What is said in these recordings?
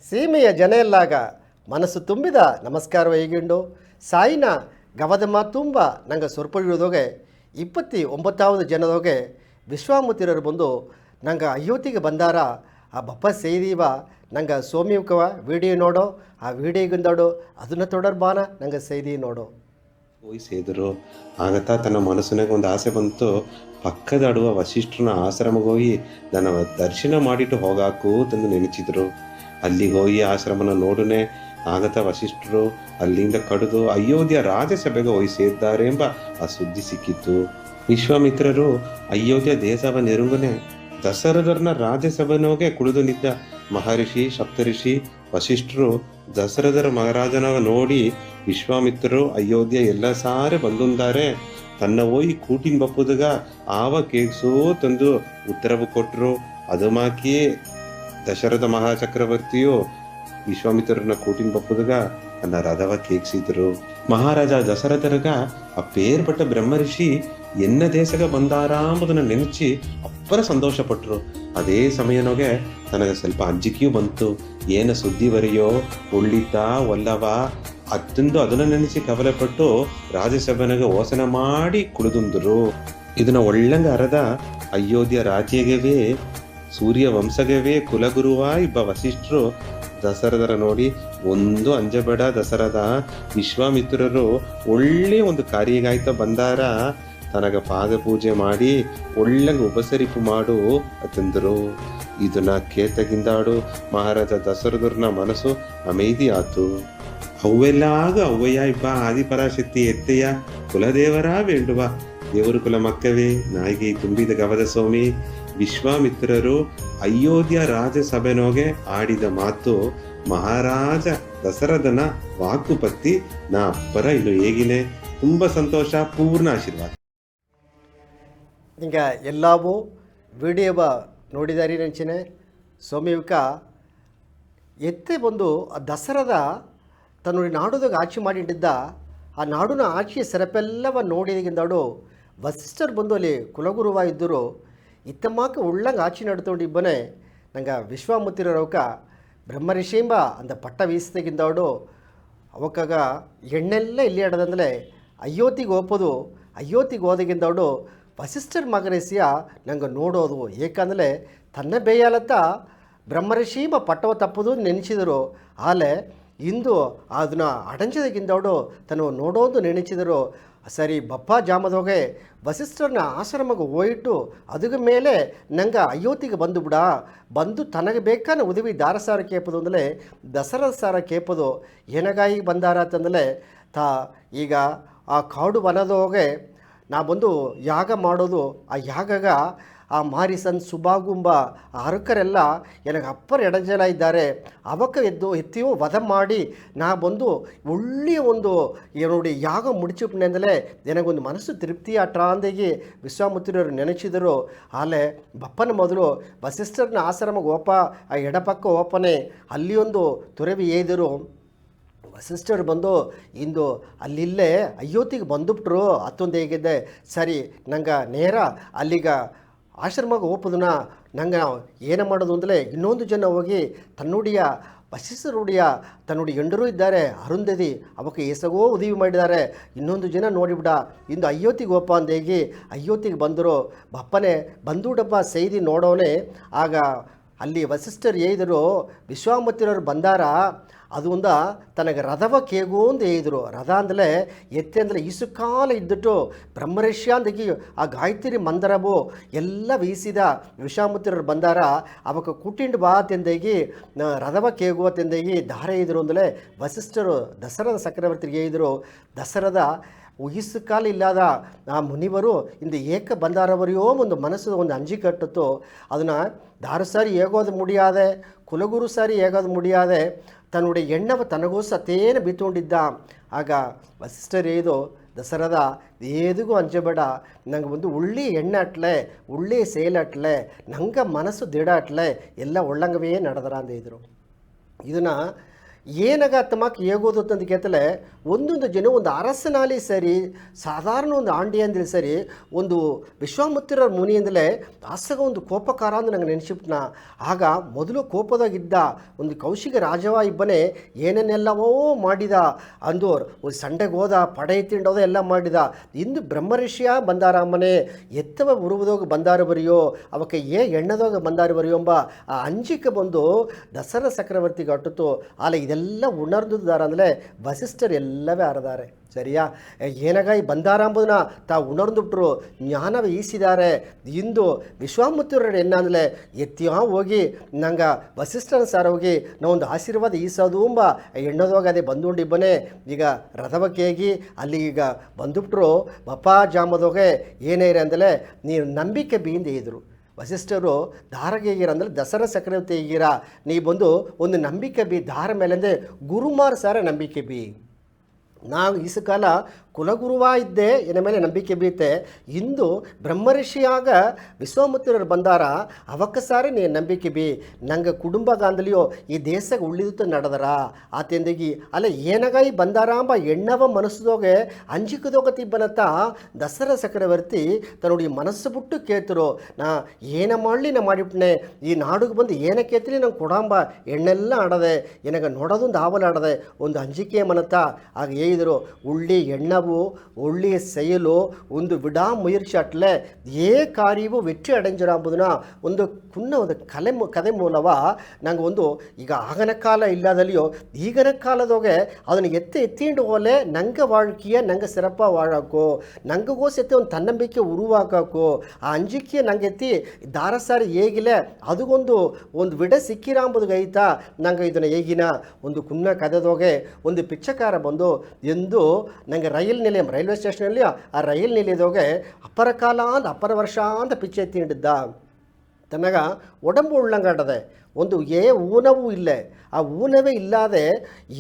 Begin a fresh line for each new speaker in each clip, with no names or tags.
ಸೀಮೆಯ ಜನೆಯಲ್ಲಾಗ ಮನಸ್ಸು ತುಂಬಿದ ನಮಸ್ಕಾರ ವೈಗಿಂಡು ಸಾಯಿನ ಗವದಮ ತುಂಬ ನಂಗೆ ಸೊರ್ಪೊಳಿಯೋದೋಗೆ 29வது ಜನದೋಗೆ ವಿಶ್ವಾಮಿತ್ರರು ಬಂದು ನಂಗೆ ಅಯೋಧ್ಯೆಗೆ ಬಂದಾರ ಆ ಬಪ್ಪ ಸೇದೀವ ನಂಗೆ ಸೋಮ್ಯಕವ ವಿಡಿಯೋ ನೋಡೋ ಆ ವಿಡಿಯೋಗಿಂದಾಡು ಅದನ್ನು ತೊಡರ್ಬಾನ ನಂಗೆ ಸೇದಿ ನೋಡೋ
ಹೋಗಿ ಸೇದರು. ಆಗತ್ತಾ ತನ್ನ ಮನಸ್ಸಿನಾಗ ಒಂದು ಆಸೆ ಬಂತು, ಪಕ್ಕದಾಡುವ ವಸಿಷ್ಠನ ಆಶ್ರಮಕ್ಕೆ ಹೋಗಿ ನನ್ನ ದರ್ಶನ ಮಾಡಿಟ್ಟು ಹೋಗಾಕು ತಂದು ನೆನೆಸಿದ್ರು. ಅಲ್ಲಿಗೆ ಹೋಗಿ ಆಶ್ರಮನ ನೋಡನೆ ಆಗತ್ತ ವಸಿಷ್ಠರು ಅಲ್ಲಿಂದ ಕಡಿದು ಅಯೋಧ್ಯ ರಾಜಸಭೆಗೆ ಹೋಗಿ ಸೇರಿದ್ದಾರೆ ಎಂಬ ಆ ಸುದ್ದಿ ಸಿಕ್ಕಿತ್ತು. ವಿಶ್ವಾಮಿತ್ರರು ಅಯೋಧ್ಯ ದೇಶವ ನೆರುಂಗನೆ ದಶರಥರನ್ನ ರಾಜ್ಯಸಭೆನೋಗೆ ಕುಳಿದು ನಿಂತ ಮಹರ್ಷಿ ಸಪ್ತಋಷಿ ವಸಿಷ್ಠರು ದಶರಥರ ಮಹಾರಾಜನ ನೋಡಿ ವಿಶ್ವಾಮಿತ್ರರು ಅಯೋಧ್ಯ ಎಲ್ಲ ಸಾರೆ ಬಂದುಂದಾರೆ ತನ್ನ ಹೋಗಿ ಕೂಟಿನ ಬಪ್ಪುದಾಗ ಆವ ಕೇಕ್ಸೋ ತಂದು ಉತ್ತರವು ಕೊಟ್ಟರು. ಅದು ಮಾಕಿ ದಶರಥ ಮಹಾಚಕ್ರವರ್ತಿಯು ವಿಶ್ವಾಮಿತ್ರರನ್ನ ಕೂಟಿನ ಬಪ್ಪುದಾಗ ತನ್ನ ರಥವ ಕೇಕ್ಸಿದ್ರು. ಮಹಾರಾಜ ದಶರಥರಗ ಆ ಪೇರ್ಪಟ್ಟ ಬ್ರಹ್ಮರ್ಷಿ ಎನ್ನ ದೇಶಗ ಬಂದಾರ ಎಂಬುದನ್ನ ನೆನಚಿ ಅಪ್ಪರ ಸಂತೋಷ ಪಟ್ರು. ಅದೇ ಸಮಯನೋಗೆ ತನಗೆ ಸ್ವಲ್ಪ ಅಂಜಿಕೆಯೂ ಬಂತು. ಏನ ಸುದ್ದಿ ಬರೆಯೋ ಉಳ್ಳಿತ ಒಲ್ಲವ ಅತ್ತಂದು ಅದನ್ನ ನೆನೆಸಿ ಕವಲೆಪಟ್ಟು ರಾಜ್ಯಸಭೆನಾಗ ಓಸನ ಮಾಡಿ ಕುಳಿದುಂದರು. ಇದನ್ನ ಒಳ್ಳಂಗ ಅರದ ಅಯೋಧ್ಯ ರಾಜ್ಯಗವೇ ಸೂರ್ಯ ವಂಶಗವೇ ಕುಲಗುರುವ ಇಬ್ಬ ವಸಿಷ್ಠರು ದಶರಥರ ನೋಡಿ ಒಂದು ಅಂಜಬೇಡ ದಶರಥ, ವಿಶ್ವಾಮಿತ್ರರು ಒಳ್ಳೆ ಒಂದು ಕಾರ್ಯಗಾಯ್ತ ಬಂದಾರ, ತನಗ ಪಾದ ಪೂಜೆ ಮಾಡಿ ಒಳ್ಳಂಗ ಉಪಸರಿಪು ಮಾಡು ಅತಂದರು. ಇದನ್ನ ಕೇತಗಿಂದಾಡು ಮಹಾರಾಜ ದಶರಥರನ ಮನಸ್ಸು ಅಮೇದಿ ಆತು. ಅವೆಲ್ಲಾಗ ಅವ್ವಯ್ಯ ಇಬ್ಬ ಆದಿಪರಾಶಕ್ತಿ ಎತ್ತೆಯ ಕುಲದೇವರ ಬೇಂಡುವ ದೇವರು ಕುಲ ಮಕ್ಕವೇ ನಾಯಿಗೆ ತುಂಬಿದ ಗವದ ಸ್ವಾಮಿ. ವಿಶ್ವಾಮಿತ್ರರು ಅಯೋಧ್ಯ ರಾಜಸಭೆನೋಗೆ ಆಡಿದ ಮಾತು ಮಹಾರಾಜ ದಶರಥನ ವಾಕುಪತ್ತಿ ನಾ ಅಪ್ಪರ ಇನ್ನು ಹೇಗಿನೇ ತುಂಬ ಸಂತೋಷ, ಪೂರ್ಣ ಆಶೀರ್ವಾದ.
ಈಗ ಎಲ್ಲವೂ ವಿಡಿಯೋವ ನೋಡಿದಾರಿ ನೆಂಚಿನೆ ಸೋಮ್ಯವಿಕ ಎತ್ತೆ ಬಂದು ಆ ದಸರದ ತನ್ನ ನಾಡುದಾಗ ಆಚೆ ಮಾಡಿಟ್ಟಿದ್ದ ಆ ನಾಡಿನ ಆಚೆಯ ಸೆರಪೆಲ್ಲವ ನೋಡಿದಾಡು ವಸಿಷ್ಠರು ಬಂದು ಅಲ್ಲಿ ಕುಲಗುರುವ ಇದ್ದರು. ಇತ್ತಮ್ಮಕ್ಕೆ ಉಳ್ಳಂಗೆ ಆಚೆ ನಡ್ಕೊಂಡು ಇಬ್ಬನೇ ನಂಗೆ ವಿಶ್ವಾಮಿತ್ರರವಕ ಬ್ರಹ್ಮಋಷಿಂಬ ಅಂದ ಪಟ್ಟ ವೀಸ್ತೆಗಿಂದಾಡು ಅವಕ್ಕಾಗ ಎಣ್ಣೆಲ್ಲ ಇಲ್ಲಿ ಆಡದಂದಲೇ ಅಯೋಧ್ಯೆಗೆ ಹೋಗೋದು. ಅಯೋಧ್ಯೆಗೆ ಹೋದಾಗಿಂದಾಡು ವಸಿಷ್ಠರ ಮಗರೇಸಿಯ ನಂಗೆ ನೋಡೋದು. ಏಕೆಂದರೆ ತನ್ನ ಬೇಯಾಲತ್ತ ಬ್ರಹ್ಮಋಷಿಂಬ ಪಟ್ಟವ ತಪ್ಪದು ನೆನೆಸಿದರು. ಆಲೆ ಇಂದು ಅದನ್ನ ಅಡಂಚದಾಗಿಂದಾಡು ತನ್ನ ನೋಡೋದು ನೆನೆಸಿದರು. ಸರಿ ಬಪ್ಪ ಜಾಮದೋಗೆ ವಸಿಷ್ಠರನ್ನ ಆಶ್ರಮಕ್ಕೆ ಹೋಯಿಟ್ಟು ಅದರ ಮೇಲೆ ನಂಗೆ ಅಯೋಧ್ಯೆಗೆ ಬಂದು ಬಿಡ ಬಂದು ತನಗೆ ಬೇಕಾನ ಉದವಿ ದಾರಸಾರ ಕೇಪದು ಅಂದರೆ ದಸರಾ ಸಾರ ಕೇಪದು ಏನಗಾಗಿ ಬಂದಾರ ಅಂತಂದಲೇ ಈಗ ಆ ಕಾಡು ವನದೋಗೆ ನಾ ಬಂದು ಯಾಗ ಮಾಡೋದು. ಆ ಯಾಗಗ ಆ ಮಾರಿಸನ್ ಸುಬಾಗುಂಬ ಆ ಅರಕರೆಲ್ಲ ನನಗೆ ಅಪ್ಪರ ಎಡಂಜಲ ಇದ್ದಾರೆ. ಅವಕ್ಕೆ ಎತ್ತಿಯೋ ವಧ ಮಾಡಿ ನಾ ಬಂದು ಒಳ್ಳೆಯ ಒಂದು ನೋಡಿ ಯಾಗ ಮುಡಿಚಿಪ್ನೆ ಅಂದಲೇ ನನಗೊಂದು ಮನಸ್ಸು ತೃಪ್ತಿ ಅಟ್ರಾಂದಾಗಿ ವಿಶ್ವಾಮಿತ್ರರು ನೆನೆಸಿದರು. ಆಲೆ ಬಪ್ಪನ ಮೊದಲು ವಸಿಷ್ಠರನ್ನ ಆಶ್ರಮಕ್ಕೆ ಓಪ ಆ ಎಡಪಕ್ಕ ಓಪನೆ ಅಲ್ಲಿ ಒಂದು ತುರವಿ ಏದರು. ವಸಿಷ್ಠರು ಬಂದು ಇಂದು ಅಲ್ಲಿಲ್ಲೇ ಅಯೋಧ್ಯೆಗೆ ಬಂದುಬಿಟ್ರು ಅತ್ತೊಂದು ಹೇಗಿದ್ದೆ. ಸರಿ ನಂಗೆ ನೇರ ಅಲ್ಲಿಗ ಆಶ್ರಮಕ್ಕೆ ಹೋಗೋದನ್ನ ನಂಗೆ ಏನು ಮಾಡೋದು ಅಂದರೆ ಇನ್ನೊಂದು ಜನ ಹೋಗಿ ತನ್ನುಡಿಯ ವಸಿಷ್ಠರುಡಿಯ ತನ್ನುಡಿ ಎಂಡರೂ ಇದ್ದಾರೆ ಅರುಂಧತಿ ಅವಕ್ಕೆ ಎಸಗೋ ಉದವಿ ಮಾಡಿದ್ದಾರೆ. ಇನ್ನೊಂದು ಜನ ನೋಡಿಬಿಡ ಇಂದು ಅಯೋಧ್ಯೆಗೆ ಹೋಪ ಅಂದೇಗಿ ಅಯೋಧ್ಯೆಗೆ ಬಂದರು. ಬಪ್ಪನೆ ಬಂದು ಡಬ್ಬ ಸೈದಿ ನೋಡೋನೆ. ಆಗ ಅಲ್ಲಿ ವಸಿಷ್ಠರು ಹೇಳಿದರು ವಿಶ್ವಾಮಿತ್ರರು ಬಂದಾರ ಅದು ಒಂದ ತನಗೆ ರಥವ ಕೇಗು ಅಂತ ಹೇಳಿದರು. ರಥ ಅಂದಲೇ ಎತ್ತೆ ಅಂದರೆ ಇಸುಕಾಲ ಇದ್ದಿಟ್ಟು ಬ್ರಹ್ಮರ್ಷಿ ಅಂದಗಿ ಆ ಗಾಯತ್ರಿ ಮಂದರವು ಎಲ್ಲ ವೀಸಿದ ವಿಶ್ವಾಮಿತ್ರರು ಬಂದಾರ ಅವಕ್ಕೆ ಕುಟ್ಟಿಂಡು ಬಾ ತೆಂದಾಗಿ ರಥವ ಕೇಗು ತೆಂದಾಗಿ ದಾರ ಇದ್ರು ಅಂದಲೇ ವಸಿಷ್ಠರು ದಸರದ ಚಕ್ರವರ್ತಿಗೆ ಹೇಳಿದರು. ದಸರದ ಉಯಿಸು ಕಾಲ ಇಲ್ಲದ ಆ ಮುನಿವರು ಇಂದು ಏಕ ಬಂದಾರವರೆಯೋ ಒಂದು ಮನಸ್ಸು ಒಂದು ಅಂಜಿ ಕಟ್ಟಿತ್ತು. ಅದನ್ನು ದಾರು ಸಾರಿ ಹೇಗೋದು ಮುಡಿಯಾದೆ, ಕುಲಗುರು ಸಾರಿ ಹೇಗೋದು ಮುಡಿಯಾದೆ, ತನ್ನುடைய ಎಣ್ಣವ ತನಗೂ ಸತೇನ ಬಿತ್ತುಕೊಂಡಿದ್ದ. ಆಗ ವಸಿಷ್ಠರು ಏದು ದಸರದ ಏದಿಗೂ ಅಂಜಬೇಡ, ನಂಗೆ ಒಂದು ಒಳ್ಳೆ ಎಣ್ಣೆ ಅಟ್ಲೆ ಒಳ್ಳೆ ಸೇಲ್ ಅಟ್ಲೆ ನಂಗೆ ಮನಸ್ಸು ದಿಡ ಅಟ್ಲೆ ಎಲ್ಲ ಒಳ್ಳಂಗವೇ ನಡೆದರ ಅಂತ ಇದ್ರು. ಇದನ್ನು ಏನಗ ತಮಕ್ ಹೇಗೋದು ಅಂತ ಕೇತಲೆ ಒಂದೊಂದು ಜನ ಒಂದು ಅರಸನಾಲಿ ಸರಿ ಸಾಧಾರಣ ಒಂದು ಆಂಡಿ ಅಂದ್ರೆ ಸರಿ ಒಂದು ವಿಶ್ವಾಮಿತ್ರರ ಮುನಿಯಿಂದಲೇ ಅಸಗ ಒಂದು ಕೋಪಕಾರ ಅಂದ್ರೆ ನಂಗೆ ನೆನೆಸಿಬಿಟ್ನ. ಆಗ ಮೊದಲು ಕೋಪದಾಗಿದ್ದ ಒಂದು ಕೌಶಿಕ ರಾಜವ ಇಬ್ಬನೇ ಏನೇನೆಲ್ಲವೋ ಮಾಡಿದ ಅಂದೋರು ಒಂದು ಸಂಡೆಗೆ ಹೋದ ಪಡೆ ತಿಂಡೋದ ಎಲ್ಲ ಮಾಡಿದ. ಇಂದು ಬ್ರಹ್ಮಋಷಿಯ ಬಂದಾರಮ್ಮನೆ ಎತ್ತವ ಉರುವುದೋಗ ಬಂದಾರ ಬರಿಯೋ ಅವಕ್ಕೆ ಎಣ್ಣದೋಗ ಬಂದಾರ ಬರಿಯೋ ಎಂಬ ಆ ಅಂಜಿಕೆ ಬಂದು ದಸರಾ ಚಕ್ರವರ್ತಿಗೆ ಅಟ್ಟಿತು. ಆಲ ಇದೆಲ್ಲ ಉಣರ್ದಾರ ಅಂದರೆ ವಸಿಷ್ಠರು ಎಲ್ಲವೇ ಅರದಾರೆ ಸರಿಯಾ. ಏನಾಗ ಈ ಬಂದಾರ ಎಂಬುದನ್ನ ತಾವು ಉಣರ್ದುಬಿಟ್ರು, ಜ್ಞಾನವೇ ಈಸಿದ್ದಾರೆ. ಇಂದು ವಿಶ್ವಾಮಿತ್ರರು ಏನಂದ್ರೆ ಎತ್ತಿಯ ಹೋಗಿ ನಂಗೆ ವಸಿಷ್ಠನ ಸಾರ ಹೋಗಿ ನಾವೊಂದು ಆಶೀರ್ವಾದ ಈಸೋದು ಎಂಬ ಎಣ್ಣದೋಗ ಅದೇ ಬಂದುಕೊಂಡಿಬ್ಬನೇ ಈಗ ರಥವಕ್ಕೇಗಿ ಅಲ್ಲಿ ಈಗ ಬಂದುಬಿಟ್ರು. ಬಪಾ ಜಾಮದೋಗೆ ಏನೇ ಇರ ಅಂದಲೇ ನೀನು ನಂಬಿಕೆ ಬೀಂದ ಇದ್ರು ವಸಿಷ್ಠರು ದಾರಗೆ ಈಗಿರ ಅಂದರೆ ದಸರಾ ಚಕ್ರವರ್ತಿ ಈಗಿರ ನೀ ಬಂದು ಒಂದು ನಂಬಿಕೆ ಬಿ ದಾರ ಮೇಲೆ ಅಂದರೆ ಗುರುಮಾರ್ ಸಾರ ನಂಬಿಕೆ ಬಿ. ನಾವು ಈಸ ಕಾಲ ಕುಲಗುರುವ ಇದ್ದೆ ಎನ್ನ ಮೇಲೆ ನಂಬಿಕೆ ಬೀತೆ. ಇಂದು ಬ್ರಹ್ಮಋಷಿಯಾಗ ವಿಶ್ವಾಮಿತ್ರರು ಬಂದಾರ ಅವಕ್ಕ ಸಾರಿ ನೀ ನಂಬಿಕೆ ಬಿ. ನಂಗೆ ಕುಟುಂಬ ಗಾಂಧಲಿಯೋ ಈ ದೇಶಕ್ಕೆ ಉಳಿದು ನಡೆದರ ಆತೆಂದಿಗಿ ಅಲ್ಲ ಏನಾಗ ಈ ಬಂದಾರ ಎಂಬ ಎಣ್ಣವ ಮನಸ್ಸದೋಗೆ ಅಂಜಿಕದೋಗ ತಿಬ್ಬನತ್ತ ದಸರಾ ಚಕ್ರವರ್ತಿ ತನ್ನೋಡಿ ಮನಸ್ಸು ಬಿಟ್ಟು ಕೇಳ್ತರು. ನಾ ಏನ ಮಾಡಲಿ ನಾ ಮಾಡಿಬಿಟ್ನೆ ಈ ನಾಡಿಗೆ ಬಂದು ಏನ ಕೇಳ್ತೀನಿ ನಂಗೆ ಕೊಡಂಬ ಎಣ್ಣೆಲ್ಲ ಆಡದೆ ಏನಾಗ ನೋಡೋದೊಂದು ಆವಲ ಆಡದೆ ಒಂದು ಅಂಜಿಕೆ ಮನತ್ತ. ಆಗ ಹೇಳಿದರು ಉಳ್ಳಿ ಎಣ್ಣವು ಒಳ್ಳೆಯ செயலோ ಒಂದು விடாமுயற்சி அட்டில் காரியவோ வெற்றி அடைஞ்சிட ಎಂಬುದನ್ನ ಒಂದು ಒಂದು ಕದೆ ಮೂಲವ ನಂಗೆ ಒಂದು ಈಗ ಆಗನ ಕಾಲ ಇಲ್ಲದಲ್ಲಿಯೋ ಈಗನ ಕಾಲದೋಗೆ ಅದನ್ನು ಎತ್ತಿಂಡು ಹೋಲೆ ನಂಗೆ வாழ்க்கையை ನಂಗೆ ಸಿರಪ್ಪ ವಾಳಾಕೋ ನಂಗಗೋಸೆತ್ತೆ ಒಂದು ತನ್ನಂಬಿಕೆ ಉರುವಾಕಾಕೋ ಆ ಅಂಜಿಕೆ ನಂಗೆ ಎತ್ತಿ ದಾರಸಾರಿ ಹೇಗಿಲ್ಲ ಅದಕ್ಕೊಂದು ಒಂದು ವಿಡ ಸಿಕ್ಕಿರ ಎಂಬುದು ಐತಾ ನಂಗೆ ಇದನ್ನು ಹೇಗಿನ ಒಂದು ಕುನ್ನ ಕದದೋಗೆ ಒಂದು ಪಿಚ್ಚಕಾರ ಬಂದು ಎಂದು ನಂಗೆ ರೈಲ್ವೆ ಸ್ಟೇಷನಲ್ಲಿ ಆ ರೈಲ್ ನಿಲಿಯೋದೋಗೆ ಅಪ್ಪರ ಕಾಲ ಅಂತ ಅಪ್ಪರ ವರ್ಷ ಅಂತ ಪಿಚ್ಚೆ ಎತ್ತಿಂಡಿದ್ದ. ತನಗ ಒಡಂಬು ಉಳ್ಳಂಗಾಡದೆ ಒಂದು ಊನವೂ ಇಲ್ಲೇ ಆ ಊನವೇ ಇಲ್ಲದೆ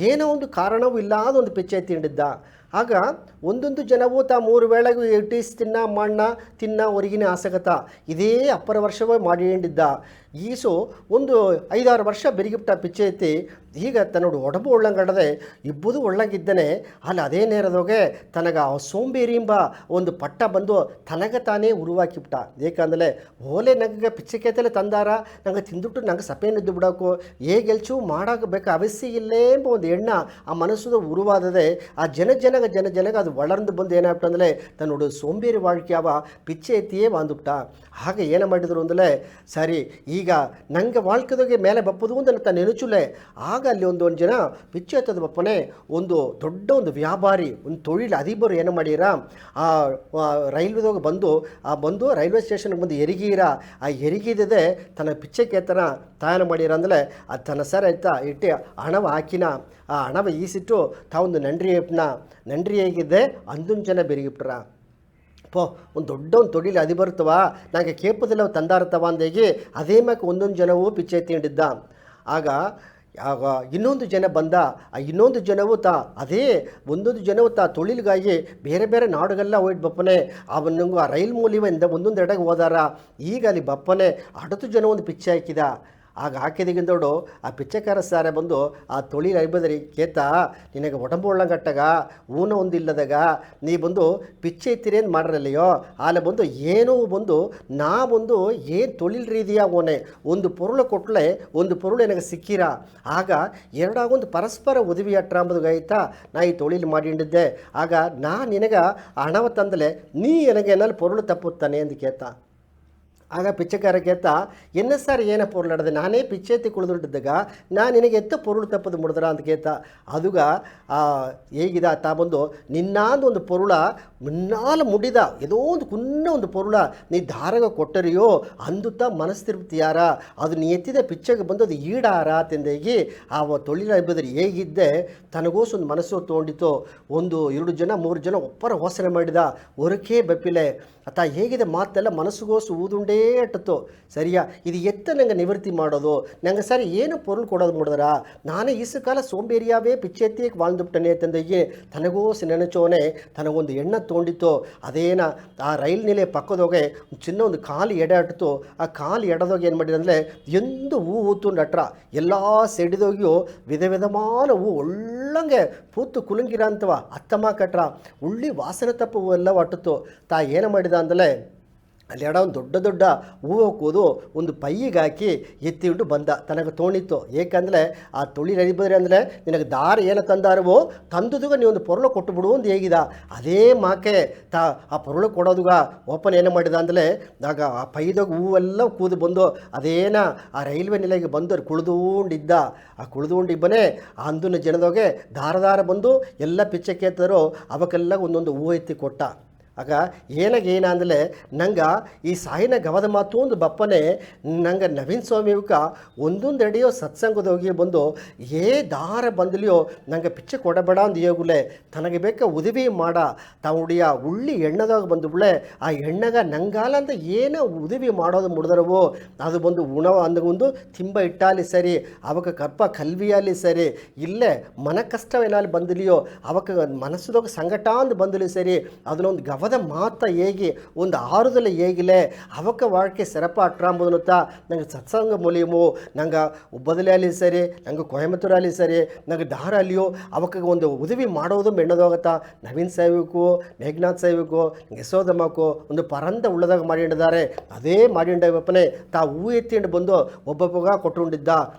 ಏನೋ ಒಂದು ಕಾರಣವೂ ಇಲ್ಲದ ಒಂದು ಪಿಚ್ಚೆ ಎತ್ತಿಂಡಿದ್ದ. ಆಗ ಒಂದೊಂದು ಜನವೂ ತಾ 3 ವೇಳೆಗೂ ಇಟೀಸ್ ತಿನ್ನ ಮಣ್ಣ ತಿನ್ನ ಹೊರಗಿನ ಆಸಗತ ಇದೇ ಅಪ್ಪರ ವರ್ಷವೇ ಮಾಡಿಕೊಂಡಿದ್ದ. ಈಸು ಒಂದು 5-6 ವರ್ಷ ಬೆರಿಗಿಬಿಟ್ಟ ಪಿಚ್ಚೆ ಎತ್ತಿ ಈಗ ತನ್ನೋಡು ಒಡಂಬು ಒಳ್ಳಂಗಡದೆ ಇಬ್ಬುದು ಒಳ್ಳಂಗಿದ್ದಾನೆ. ಅಲ್ಲಿ ಅದೇ ನೇರದೋಗೆ ತನಗ ಸೋಂಬೇರಿಂಬ ಒಂದು ಪಟ್ಟ ಬಂದು ತನಗ ತಾನೇ ಉರುವಾಕಿಬಿಟ್ಟ. ಏಕೆಂದರೆ ಓಲೆ ನಂಗೆ ಪಿಚ್ಚೆಕೆತಲೆ ತಂದಾರ ನಂಗೆ ತಿಂದುಬಿಟ್ಟು ನಂಗೆ ಸಪೇನಿದ್ದು ಬಿಡೋಕು ಹೇಗೆಲ್ಚು ಮಾಡಬೇಕು ಅವಶ್ಯ ಇಲ್ಲೇ ಎಂಬ ಒಂದು ಎಣ್ಣ ಆ ಮನಸ್ಸು ಉರುವಾದದೆ. ಆ ಜನಗ ಅದು ಒಳರ್ದು ಬಂದು ಏನಾಗ್ಬಿಟ್ಟು ಅಂದರೆ ತನ್ನೋಡು ಸೋಂಬೇರಿ வாழ்க்கைಯಾವ ಪಿಚ್ಚೆ ಎತ್ತಿಯೇ ಬಾಂದುಬಿಟ್ಟ. ಹಾಗೆ ಏನು ಮಾಡಿದರು ಅಂದರೆ ಸರಿ ಈಗ ನಂಗೆ வாழ்க்கைದೋಗೆ ಮೇಲೆ ಬಪ್ಪದು ಅಂತ ತಾನು ನೆನಚುಲೆ. ಆಗ ಅಲ್ಲಿ ಒಂದು ಜನ ಪಿಚ್ಚೆ ಎತ್ತದ ಬಪ್ಪನೆ ಒಂದು ದೊಡ್ಡ ಒಂದು ವ್ಯಾಪಾರಿ ಒಂದು ತೊಳಿಲು ಅಧಿಬರು ಏನು ಮಾಡಿರ ಆ ರೈಲ್ವೆದಾಗ ಬಂದು ರೈಲ್ವೆ ಸ್ಟೇಷನ್ಗೆ ಬಂದು ಎರಿಗೀರ ಆ ಎರಿಗಿದದೆ ತನ್ನ ಪಿಚ್ಚೆ ಕೇತನ ತಾಯನ ಮಾಡಿರ ಅಂದರೆ ಅದು ತನ್ನ ಸರ ಆಯ್ತಾ ಇಟ್ಟು ಹಣವ ಹಾಕಿನ ಆ ಹಣವ ಈಸಿಟ್ಟು ತಾವೊಂದು ನಂಡ್ರಿ ಹೇಗಿದ್ದೆ ಅಂದೊಂದು ಜನ ಬೆರಿಗಿಬಿಟ್ರ. ಒಂದು ದೊಡ್ಡ ಒಂದು ತೊಡಿಲಿ ಅದಿ ಬರ್ತವ ನನಗೆ ಕೇಪದಲ್ಲ ತಂದಾರ್ತವ ಅಂದೇಗಿ ಅದೇ ಮ್ಯಾಕೆ ಒಂದೊಂದು ಜನವೂ ಪಿಚ್ಚೆ ಎತ್ತಿಕೊಂಡಿದ್ದ. ಆಗ ಇನ್ನೊಂದು ಜನ ಬಂದ. ಆ ಇನ್ನೊಂದು ಜನವು ಅದೇ ಒಂದೊಂದು ಜನವು ತೊಳಿಲಿಗಾಗಿ ಬೇರೆ ಬೇರೆ ನಾಡುಗೆಲ್ಲ ಹೋಯ್ತು ಬಪ್ಪನೆ ಅವನಿಗೂ ಆ ರೈಲ್ ಮೂಲಿಯಿಂದ ಒಂದೊಂದು ಎಡೆಗೆ ಹೋದಾರ. ಈಗ ಅಲ್ಲಿ ಬಪ್ಪನೆ ಅಡತು ಜನ ಒಂದು ಪಿಚ್ಚೆ ಹಾಕಿದ. ಆಗ ಹಾಕಿದಗಿಂದೋಡು ಆ ಪಿಚ್ಚೆಕಾರ ಸಾರೆ ಬಂದು ಆ ತೊಳಿ ಐಬದರಿ ಕೇತ ನಿನಗೆ ಒಡಂಬು ಒಳ್ಳಂಗಟ್ಟಾಗ ಊನ ಒಂದಿಲ್ಲದಾಗ ನೀ ಬಂದು ಪಿಚ್ಚೆ ಎತ್ತಿರೇನು ಮಾಡ್ರಲ್ಲಯ್ಯೋ ಆಲೆ ಬಂದು ಏನೋ ಬಂದು ನಾ ಬಂದು ಏನು ತೊಳಿಲ್ ರೀತಿಯ ಓನೆ ಒಂದು ಪೊರುಳು ಕೊಟ್ಟಲೆ ಒಂದು ಪೊರುಳು ನನಗೆ ಸಿಕ್ಕಿರ. ಆಗ ಎರಡಾಗೊಂದು ಪರಸ್ಪರ ಉದವಿ ಅಟ್ರ ಅಂಬುದು ಆಯ್ತಾ ನಾ ಈ ತೊಳಿಲ್ ಮಾಡಿಕೊಂಡಿದ್ದೆ. ಆಗ ನಾ ನಿನಗೆ ಹಣವ ತಂದಲೆ ನೀ ನನಗೆ ಏನಾದ್ರು ಪೊರುಳು ತಪ್ಪುತ್ತಾನೆ ಎಂದು ಕೇತ. ಆಗ ಪಿಚ್ಚೆಕಾರ ಕೇತ ಎನ್ನ ಸಾರ್ ಏನ ಪೊರುಳಾಡದೆ ನಾನೇ ಪಿಚ್ಚೆ ಎತ್ತಿ ಕುಳಿದುಂಟಿದ್ದಾಗ ನಾ ನಿನಗೆ ಎತ್ತ ಪೊರುಳು ತಪ್ಪದು ಮುಡಿದ್ರ ಅಂತ ಕೇತ. ಅದುಗ ಹೇಗಿದ ತಾ ಬಂದು ನಿನ್ನಾಂದು ಒಂದು ಪೊರುಳ ಮುನ್ನಾಲು ಮುಡಿದ ಏದೋ ಒಂದು ಕುನ್ನ ಒಂದು ಪೊರುಳ ನೀ ಧಾರಗ ಕೊಟ್ಟರಿಯೋ ಅಂದುತ್ತ ಮನಸ್ಸು ತಿರುಪ್ತಿಯಾರ ಅದು ನೀ ಎತ್ತಿದ ಪಿಚ್ಚೆಗೆ ಬಂದು ಅದು ಈಡಾರ ತೆಂದೇಗಿ ಆ ತೊಳಿಲ ಇಬ್ಬದ್ರಿ ಹೇಗಿದ್ದೆ ತನಗೋಸು ಒಂದು ಮನಸ್ಸು ತೊಗೊಂಡಿತ್ತು. 1-2 ಜನ 3 ಜನ ಒಪ್ಪರ ಹೋಸನೆ ಮಾಡಿದ ಹೊರಕೆ ಬೆಪ್ಪಿಲೆ ಅತ್ತ ಹೇಗಿದೆ ಮಾತೆಲ್ಲ ಮನಸ್ಸುಗೋಸು ಊದುಂಡೇ ಅಟ್ಟತ್ತು. ಸರಿಯಾ ಇದು ಎತ್ತ ನಂಗೆ ನಿವೃತ್ತಿ ಮಾಡೋದು ನಂಗೆ ಸರಿ ಏನು ಪೊರುಳು ಕೊಡೋದು ಮಾಡಿದ್ರ ನಾನೇ ಈಸು ಕಾಲ ಸೋಂಬೇರಿಯಾವೇ ಪಿಚ್ಚೆ ಎತ್ತಿ வாழ்ந்துಬಿಟ್ಟನೆ ತಂದೆಗೆ ತನಗೋಸು ನೆನಚೋನೆ ತನಗೊಂದು ಎಣ್ಣೆ ತೊಗೊಂಡಿತ್ತು ಅದೇನ ಆ ರೈಲ್ ನಿಲೆ ಪಕ್ಕದೋಗೆ ಚಿನ್ನ ಒಂದು ಕಾಲು ಎಡೆ ಅಟ್ಟಿತು. ಆ ಕಾಲು ಎಡದೋಗಿ ಏನು ಮಾಡಿದೆ ಅಂದರೆ ಎಂದು ಹೂ ಊತು ನಟ್ರ ಎಲ್ಲ ಸೆಡಿದೋಗಿಯು ವಿಧ ವಿಧಮಾನ ಹೂ ಒಳ್ಳಂಗೆ ಪೂತು ಕುಲುಂಗಿರ ಅಂತವ ಅತ್ತಮ್ಮ ಕಟ್ರ ಉಳ್ಳಿ ವಾಸನೆ ತಪ್ಪು ಹೂ ಎಲ್ಲ ಒಟ್ಟಿತು. ತಾ ಏನು ಮಾಡಿದ ಅಂದಲೇ ಅಲ್ಲಿ ಎಡ ಒಂದು ದೊಡ್ಡ ದೊಡ್ಡ ಹೂವು ಕೂದು ಒಂದು ಪೈಯಿಗೆ ಹಾಕಿ ಎತ್ತಿಟ್ಟು ಬಂದ ತನಗೆ ತೋಣಿತ್ತು. ಏಕೆಂದರೆ ಆ ತೊಳಿ ನಡಿಬದ್ರಿ ಅಂದರೆ ನಿನಗೆ ದಾರ ಏನು ತಂದಾರವೋ ತಂದುದುಗ ನೀವೊಂದು ಪೊರಳು ಕೊಟ್ಟು ಬಿಡು ಅಂತ ಹೇಗಿದ. ಅದೇ ಮಾಕೆ ಆ ಪೊರಳು ಕೊಡೋದುಗ ಓಪನ್ ಏನು ಮಾಡಿದ ಅಂದರೆ ಆಗ ಆ ಪೈದಾಗ ಹೂವೆಲ್ಲ ಕೂದು ಬಂದು ಅದೇನ ಆ ರೈಲ್ವೆ ನಿಲೆಗೆ ಬಂದು ಕುಳಿದುಕೊಂಡಿದ್ದ. ಆ ಕುಳಿದುಕೊಂಡಿಬ್ಬನೇ ಆ ಅಂದಿನ ಜನದೋಗೆ ದಾರ ಬಂದು ಎಲ್ಲ ಪಿಚ್ಚಕ್ಕೆ ಎತ್ತರೋ ಅವಕ್ಕೆಲ್ಲ ಒಂದೊಂದು ಹೂವು ಎತ್ತಿ ಕೊಟ್ಟ. ಆಗ ಏನಾಗೇನ ಅಂದರೆ ನಂಗೆ ಈ ಸಾಯಿನ ಗವದ ಮಾತು ಒಂದು ಬಪ್ಪನೆ ನಂಗೆ ನವೀನ್ ಸ್ವಾಮಿಕ ಒಂದೊಂದು ಅಡಿಯೋ ಸತ್ಸಂಗದೋಗಿ ಬಂದು ಏ ದಾರ ಬಂದಲಿಯೋ ನಂಗೆ ಪಿಚ್ಚೆ ಕೊಡಬೇಡ ಅಂದು ಹೇಗುಲೆ ತನಗೆ ಬೇಕಾ ಉದವಿ ಮಾಡ ತಾವುಡಿಯ ಉಳ್ಳಿ ಎಣ್ಣದಾಗ ಬಂದು ಬಿಳೆ ಆ ಎಣ್ಣಗ ನಂಗಾಲ ಅಂತ ಏನೋ ಉದವಿ ಮಾಡೋದು ಮುಡ್ದರವು ಅದು ಬಂದು ಉಣವ ಅಂದ ಒಂದು ತಿಂಬ ಇಟ್ಟಾಲಿ ಸರಿ ಅವಕ್ಕೆ ಕಪ್ಪ ಕಲ್ವಿಯಾಲಿ ಸರಿ ಇಲ್ಲೇ ಮನ ಕಷ್ಟವೇನಾಲಿ ಬಂದಲಿಯೋ ಅವಕ್ಕೆ ಮನಸ್ಸದಾಗ ಸಂಕಟ ಅಂದು ಬಂದಲಿ ಸರಿ ಅದನ್ನೊಂದು ಗವದ ಮಾತ ಹೇಗೆ ಒಂದು ಆರುದಲ್ಲ ಹೇಗಿಲೆ ಅವಕ್ಕೆ வாழ்க்கை ಸಿರಪ ಅಟ್ರಾಂಬುದನ್ನುತ್ತ ನಂಗೆ ಸತ್ಸಂಗ ಮೂಲಿಯಮು ನಂಗೆ ಬದಲಿ ಅಲ್ಲಿ ಸರಿ ನಂಗೆ ಕೊಯಮತ್ತೂರು ಅಲ್ಲಿ ಸರಿ ನಂಗೆ ದಾರ ಅಲ್ಲಿಯೋ ಅವಕ್ಕೆ ಒಂದು ಉದವಿ ಮಾಡೋದು ಮೆಣ್ಣದೋಗತ್ತಾ ನವೀನ್ ಸಾಯ್ಬೇಕು ಮೇಘನಾಥ್ ಸಾಯ್ಬೇಕು ಯಶೋದಮ್ಮಕ್ಕೂ ಒಂದು ಪರಂದ ಉಳ್ಳದಾಗ ಮಾಡಿದ್ದಾರೆ ಅದೇ ಮಾಡಿಂಡಪ್ಪನೇ ತಾ ಹೂ ಎತ್ತಿಂಡು ಬಂದು ಒಬ್ಬೊಬ್ಬಗ ಕೊಟ್ಟುಕೊಂಡಿದ್ದ.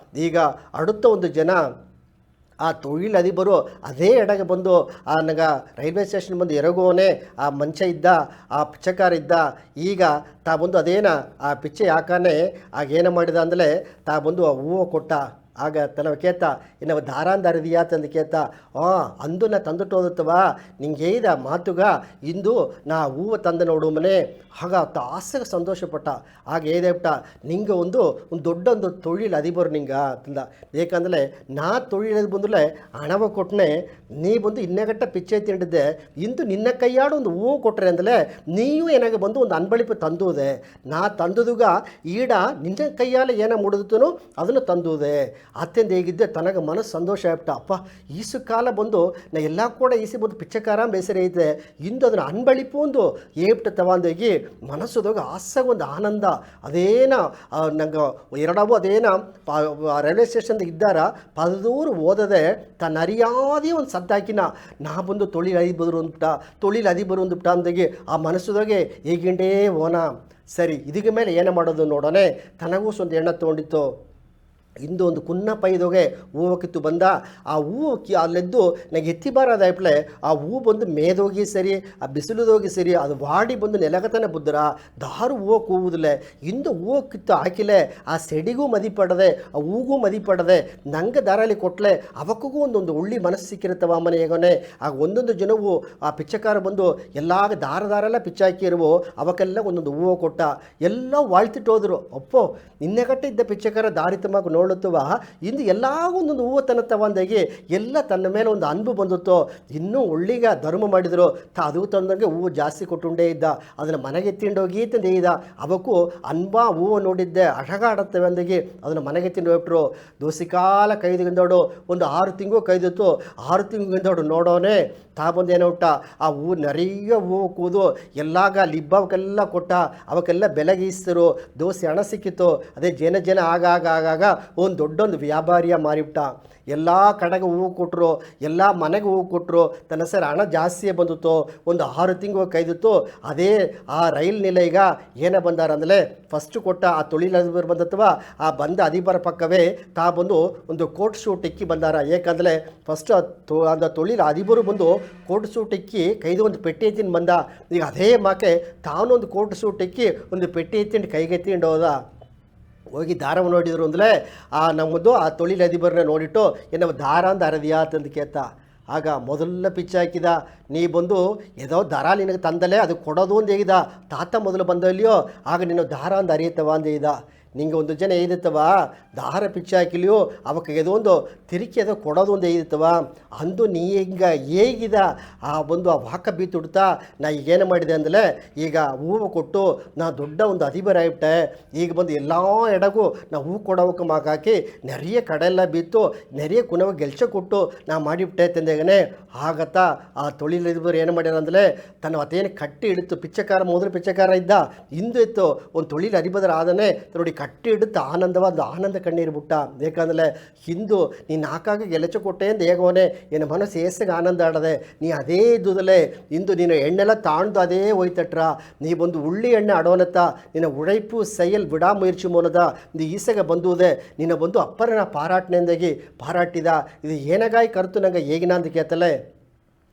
ಈಗ ಅಡುತ್ತ ಒಂದು ಜನ ಆ ತೊಳಿಲ್ ಅಧಿಬರು ಅದೇ ಎಡಗೆ ಬಂದು ನನಗೆ ರೈಲ್ವೆ ಸ್ಟೇಷನ್ ಬಂದು ಎರಗೋನೆ ಆ ಮಂಚ ಇದ್ದ ಆ ಪಿಚ್ಚಕಾರ ಇದ್ದ. ಈಗ ತಾ ಬಂದು ಅದೇನ ಆ ಪಿಚ್ಚೆ ಯಾಕಾನೆ ಆಗೇನು ಮಾಡಿದ ಅಂದರೆ ತಾ ಬಂದು ಆ ಹೂವು ಕೊಟ್ಟ. ಆಗ ತನವ ಕೇತ ಇನ್ನು ದಾರಾಂದಾರಿದೆಯಾ ತಂದು ಕೇತ ಅಂದು ನಾ ತಂದುಟ್ಟು ಹೋದುತ್ತವ ನಿಂಗೆ ಏದ ಮಾತುಗ ಇಂದು ನಾ ಹೂವು ತಂದು ನೋಡು ಮನೆ ಆಗ ಆಸೆಗೆ ಸಂತೋಷಪಟ್ಟ. ಆಗ ಏದೇ ಬಿಟ್ಟ ನಿಂಗೆ ಒಂದು ದೊಡ್ಡ ಒಂದು ತೊಳಿಲ್ ಅದಿಬರು ನಿಂಗೆ ತಂದ. ಏಕೆಂದರೆ ನಾ ತೊಳಿಲ್ ಬಂದಲೇ ಹಣವ ಕೊಟ್ಟನೆ ನೀ ಬಂದು ಇನ್ನೆಗಟ್ಟ ಪಿಚ್ಚೆ ತಿಂಡಿದ್ದೆ ಇಂದು ನಿನ್ನ ಕೈಯಾಡು ಒಂದು ಹೂವು ಕೊಟ್ಟರೆ ಅಂದಲೇ ನೀವು ಏನಾಗ ಬಂದು ಒಂದು ಅನ್ಬಳಿப்பு ತಂದುವುದೇ ನಾ ತಂದುದುಗ ಈಡ ನಿನ್ನ ಕೈಯಾಲ ಏನ ಮುಡಿದನು ಅದನ್ನು ತಂದುವುದೇ ಅತ್ಯಂತ ಹೇಗಿದ್ದೆ ತನಗೆ ಮನಸ್ಸು ಸಂತೋಷ ಆಗ್ಬಿಟ್ಟ. ಅಪ್ಪ ಈಸು ಕಾಲ ಬಂದು ನಾ ಎಲ್ಲ ಕೂಡ ಈಸಿ ಬಂದು ಪಿಚ್ಚಕಾರ ಬೇಸರ ಐತೆ ಇಂದು ಅದನ್ನು ಅನ್ಬಳಿಪು ಒಂದು ಏಪ್ಟ ತಗೊಂಡೋಗಿ ಮನಸ್ಸುದಾಗ ಆಸೆಗೆ ಒಂದು ಆನಂದ ಅದೇನ ನಂಗೆ ಎರಡವು ಅದೇನ ರೈಲ್ವೆ ಸ್ಟೇಷನ್ದಾಗ ಇದ್ದಾರ ಪದದೂರು ಓದದೆ ತನ್ನ ಅರಿಯಾದೇ ಒಂದು ಸದ್ದಾಕಿನ ನಾ ಬಂದು ತೊಳಿಲ್ ಅದಿಬರು ಅಂದ್ಬಿಟ್ಟ ಅಂದಾಗಿ ಆ ಮನಸ್ಸುದಾಗೆ ಹೇಗಿಂಡೇ ಓನ ಸರಿ ಇದಕ್ಕೆ ಮೇಲೆ ಏನು ಮಾಡೋದು ನೋಡೋಣ. ತನಗೂ ಒಂದು ಎಣ್ಣೆ ತೊಗೊಂಡಿತ್ತು. ಇಂದು ಒಂದು ಕುನ್ನ ಪೈದೋಗೆ ಹೂವು ಕಿತ್ತು ಬಂದ. ಆ ಹೂವು ಅಲ್ಲೆದ್ದು ನನಗೆ ಎತ್ತಿ ಬಾರದಾಯ್ಪಲೆ ಆ ಹೂವು ಬಂದು ಮೇದೋಗಿ ಸರಿ ಆ ಬಿಸಿಲುದೋಗಿ ಸರಿ ಅದು ವಾಡಿ ಬಂದು ನೆಲಗತನ ಬುದ್ಧರ ದಾರು ಹೂವು ಕೂವುದಿಲ್ಲ. ಇಂದು ಹೂವು ಕಿತ್ತು ಹಾಕಿಲೆ ಆ ಸೆಡಿಗೂ ಮದಿಪಡದೆ ಆ ಹೂಗೂ ಮದಿಪಡದೆ ನಂಗೆ ದಾರಲ್ಲಿ ಕೊಟ್ಟಲೆ ಅವಕ್ಕೂ ಒಂದೊಂದು ಒಳ್ಳೆ ಮನಸ್ಸು ಸಿಕ್ಕಿರುತ್ತವ ಅಮ್ಮನ ಹೇಗೋನೆ. ಆಗ ಒಂದೊಂದು ಜನವು ಆ ಪಿಚ್ಚಕಾರ ಬಂದು ಎಲ್ಲ ದಾರೆಲ್ಲ ಪಿಚ್ಚಾಕಿರುವು ಅವಕ್ಕೆಲ್ಲ ಒಂದೊಂದು ಹೂವು ಕೊಟ್ಟ. ಎಲ್ಲ ವಾಳ್ತಿಟ್ಟು ಹೋದರು. ಅಪ್ಪೋ ನಿನ್ನೆಗಟ್ಟೆ ಇದ್ದ ಪಿಚ್ಚಕಾರ ದಾರಿ ತಮ್ಮ ನೋಡುತ್ತವ ಇಂದು ಎಲ್ಲ ಒಂದೊಂದು ಹೂವು ತನ್ನತ್ತವಂದಾಗಿ ಎಲ್ಲ ತನ್ನ ಮೇಲೆ ಒಂದು ಅನ್ಬು ಬಂದುತ್ತೋ. ಇನ್ನೂ ಒಳ್ಳಿಗ ಧರ್ಮ ಮಾಡಿದರು ಅದು ತಂದಂಗೆ ಹೂವು ಜಾಸ್ತಿ ಕೊಟ್ಟುಂಡೇ ಇದ್ದ. ಅದನ್ನು ಮನೆಗೆ ತಿಂಡೋಗಿ ತಂದೆ ಇದ್ದ ಅವಕ್ಕೂ ಅನ್ಬಾ ಹೂವು ನೋಡಿದ್ದೆ ಅಡಗಾಡುತ್ತವೆ ಅಂದಾಗಿ ಅದನ್ನು ಮನೆಗೆ ತಿಂದು ಹೋಗ್ಬಿಟ್ರು. ದೋಸಿ ಕಾಲ ಕೈದುಗಿಂದೋಡು ಒಂದು 6 ತಿಂಗಳು ಕೈದಿತ್ತು. 6 ತಿಂಗಳಿಂದೋಡು ನೋಡೋನೆ ತಾ ಬಂದು ಏನೋ ಹುಟ್ಟ ಆ ಹೂವು ನೆರೆಯ ಹೂವು ಕೂದು ಎಲ್ಲಾಗ ಲಿಬ್ಬವಕ್ಕೆಲ್ಲ ಕೊಟ್ಟ ಅವಕ್ಕೆಲ್ಲ ಬೆಲೆಗೀಸ್ತರು. ದೋಸೆ ಹಣ ಸಿಕ್ಕಿತ್ತು. ಅದೇ ಜನ ಆಗಾಗ ಒಂದು ದೊಡ್ಡೊಂದು ವ್ಯಾಪಾರಿಯ ಮಾರಿಬಿಟ್ಟ. ಎಲ್ಲ ಕಡೆಗೆ ಹೂವು ಕೊಟ್ಟರು, ಎಲ್ಲ ಮನೆಗೆ ಹೂವು ಕೊಟ್ಟರು. ತನ್ನ ಸರ್ ಹಣ ಜಾಸ್ತಿಯೇ ಬಂದಿತ್ತು. ಒಂದು 6 ತಿಂಗಳು ಕೈದಿತ್ತು. ಅದೇ ಆ ರೈಲ್ ನಿಲಯಗ ಏನೇ ಬಂದಾರ ಅಂದರೆ ಫಸ್ಟು ಕೊಟ್ಟ ಆ ತೊಳಿಲ್ ಅಧಿಬರು ಬಂದತ್ವ ಆ ಬಂದ ಅಧಿಬರ ಪಕ್ಕವೇ ತಾ ಬಂದು ಒಂದು ಕೋಟ್ ಶೂಟ್ ಇಕ್ಕಿ ಬಂದಾರ. ಏಕೆಂದರೆ ಫಸ್ಟ್ அந்த ತೊಳಿಲ್ ಅಧಿಬರು ಬಂದು ಕೋಟ್ ಸೂಟ್ ಇಕ್ಕಿ ಕೈದು ಒಂದು ಪೆಟ್ಟಿ ಎತ್ತಿಂಡು ಬಂದ. ಈಗ ಅದೇ ಮಾಕೆ ತಾನೊಂದು ಕೋಟ್ ಸೂಟ್ ಇಕ್ಕಿ ಒಂದು ಪೆಟ್ಟಿ ಎತ್ತಿಂಡು ಕೈಗೆತ್ತಿಂಡು ಹೋದ. ಹೋಗಿ ದಾರವನ್ನು ನೋಡಿದ್ರು ಅಂದರೆ ನಮ್ಮದು ಆ ತೊಳಿಲ್ ಅಧಿಬರನ್ನ ನೋಡಿಟ್ಟು ಏನೋ ದಾರ ಅಂದ ಅರದಿಯಾ ತಂದು ಕೇತ. ಆಗ ಮೊದಲ ಪಿಚ್ಚ ಹಾಕಿದ ನೀ ಬಂದು ಏದೋ ದಾರ ನಿನಗೆ ತಂದಲೇ ಅದು ಕೊಡೋದು ಅಂತ ಹೇಗಿದ ತಾತ ಮೊದಲು ಬಂದಲ್ಲಿಯೋ ಆಗ ನೀನು ದಾರ ಅಂದು ಅರಿಯುತ್ತವ ಅಂದ ಇದ್ದ. ನಿಂಗೆ ಒಂದು ಜನ ಏದಿತ್ತವ ದಾರ ಪಿಚ್ಚಾಕಿಲಿಯೋ ಅವಕ್ಕೆ ಏದೋ ಒಂದು ತಿರುಕಿ ಅದೋ ಕೊಡೋದು ಒಂದು ಏದಿತ್ತವ ಅಂದು ನೀ ಈಗ ಹೇಗಿದ ಆ ಒಂದು ಆ ವಾಕ ಬೀತುಡ್ತಾ ನಾ ಈಗೇನು ಮಾಡಿದೆ ಅಂದಲೇ ಈಗ ಹೂವು ಕೊಟ್ಟು ನಾ ದೊಡ್ಡ ಒಂದು ಅಧಿಬರ ಆಗ್ಬಿಟ್ಟೆ. ಈಗ ಬಂದು ಎಲ್ಲ ಎಡಗೂ ನಾ ಹೂ ಕೊಡೋಕೆ ಮಾಕಾಕಿ ನೆರೆಯ ಕಡೆಲ್ಲ ಬೀತು ನೆರೆಯ ಕುನವ ಗೆಲ್ಚ ಕೊಟ್ಟು ನಾ ಮಾಡಿಬಿಟ್ಟೆ ತಂದೆಗನೆ. ಆಗತ್ತಾ ಆ ತೊಳಿಲಿಬ್ಬರು ಏನು ಮಾಡ್ಯಾರ ಅಂದಲೇ ತನ್ನ ಅತೇನು ಕಟ್ಟಿ ಹಿಡಿತು. ಪಿಚ್ಚಕಾರ ಮೊದಲು ಪಿಚ್ಚಕಾರ ಇದ್ದ, ಹಿಂದೂ ಇತ್ತು ಒಂದು ತೊಳಿಲಿ ಅರಿಬದ್ರ ಆದನೆ ನೋಡಿ ಕಟ್ಟಿ ಹಿಡಿತು ಆನಂದವಾದ ಆನಂದ ಕಣ್ಣೀರು ಬಿಟ್ಟ. ಯಾಕಂದರೆ ಹಿಂದೂ ನೀನು ನಾಕಾಗ ಗೆಲಚ ಕೊಟ್ಟೆ ಅಂತ ಹೇಗೋನೆ ಏನು ಮನಸ್ಸು ಏಸಾಗ ಆನಂದ ಆಡದೆ ನೀ ಅದೇ ಇದ್ದುದಲೇ ಇಂದು ನೀನು ಎಣ್ಣೆಲ್ಲ ತಾಣ್ದು ಅದೇ ಹೋಯ್ತಟ್ರ ನೀ ಬಂದು ಉಳ್ಳಿ ಎಣ್ಣೆ ಅಡೋನತ್ತ ನಿನ್ನ ಉழைಪು ಸೈಯಲ್ ಬಿಡಾ ಮುಯರ್ಚಿ ಮೂಲದ ನೀ ಈಸಗ ಬಂದುವುದೇ ನಿನ್ನ ಬಂದು ಅಪ್ಪರನ ಪಾರಾಟ್ನೆಂದಾಗಿ ಪಾರಾಟಿದ. ಇದು ಏನಗಾಯಿ ಕರೆತು ನಂಗೆ ಹೇಗಿನ ಅಂತ ಕೇಳ್ತಲೆ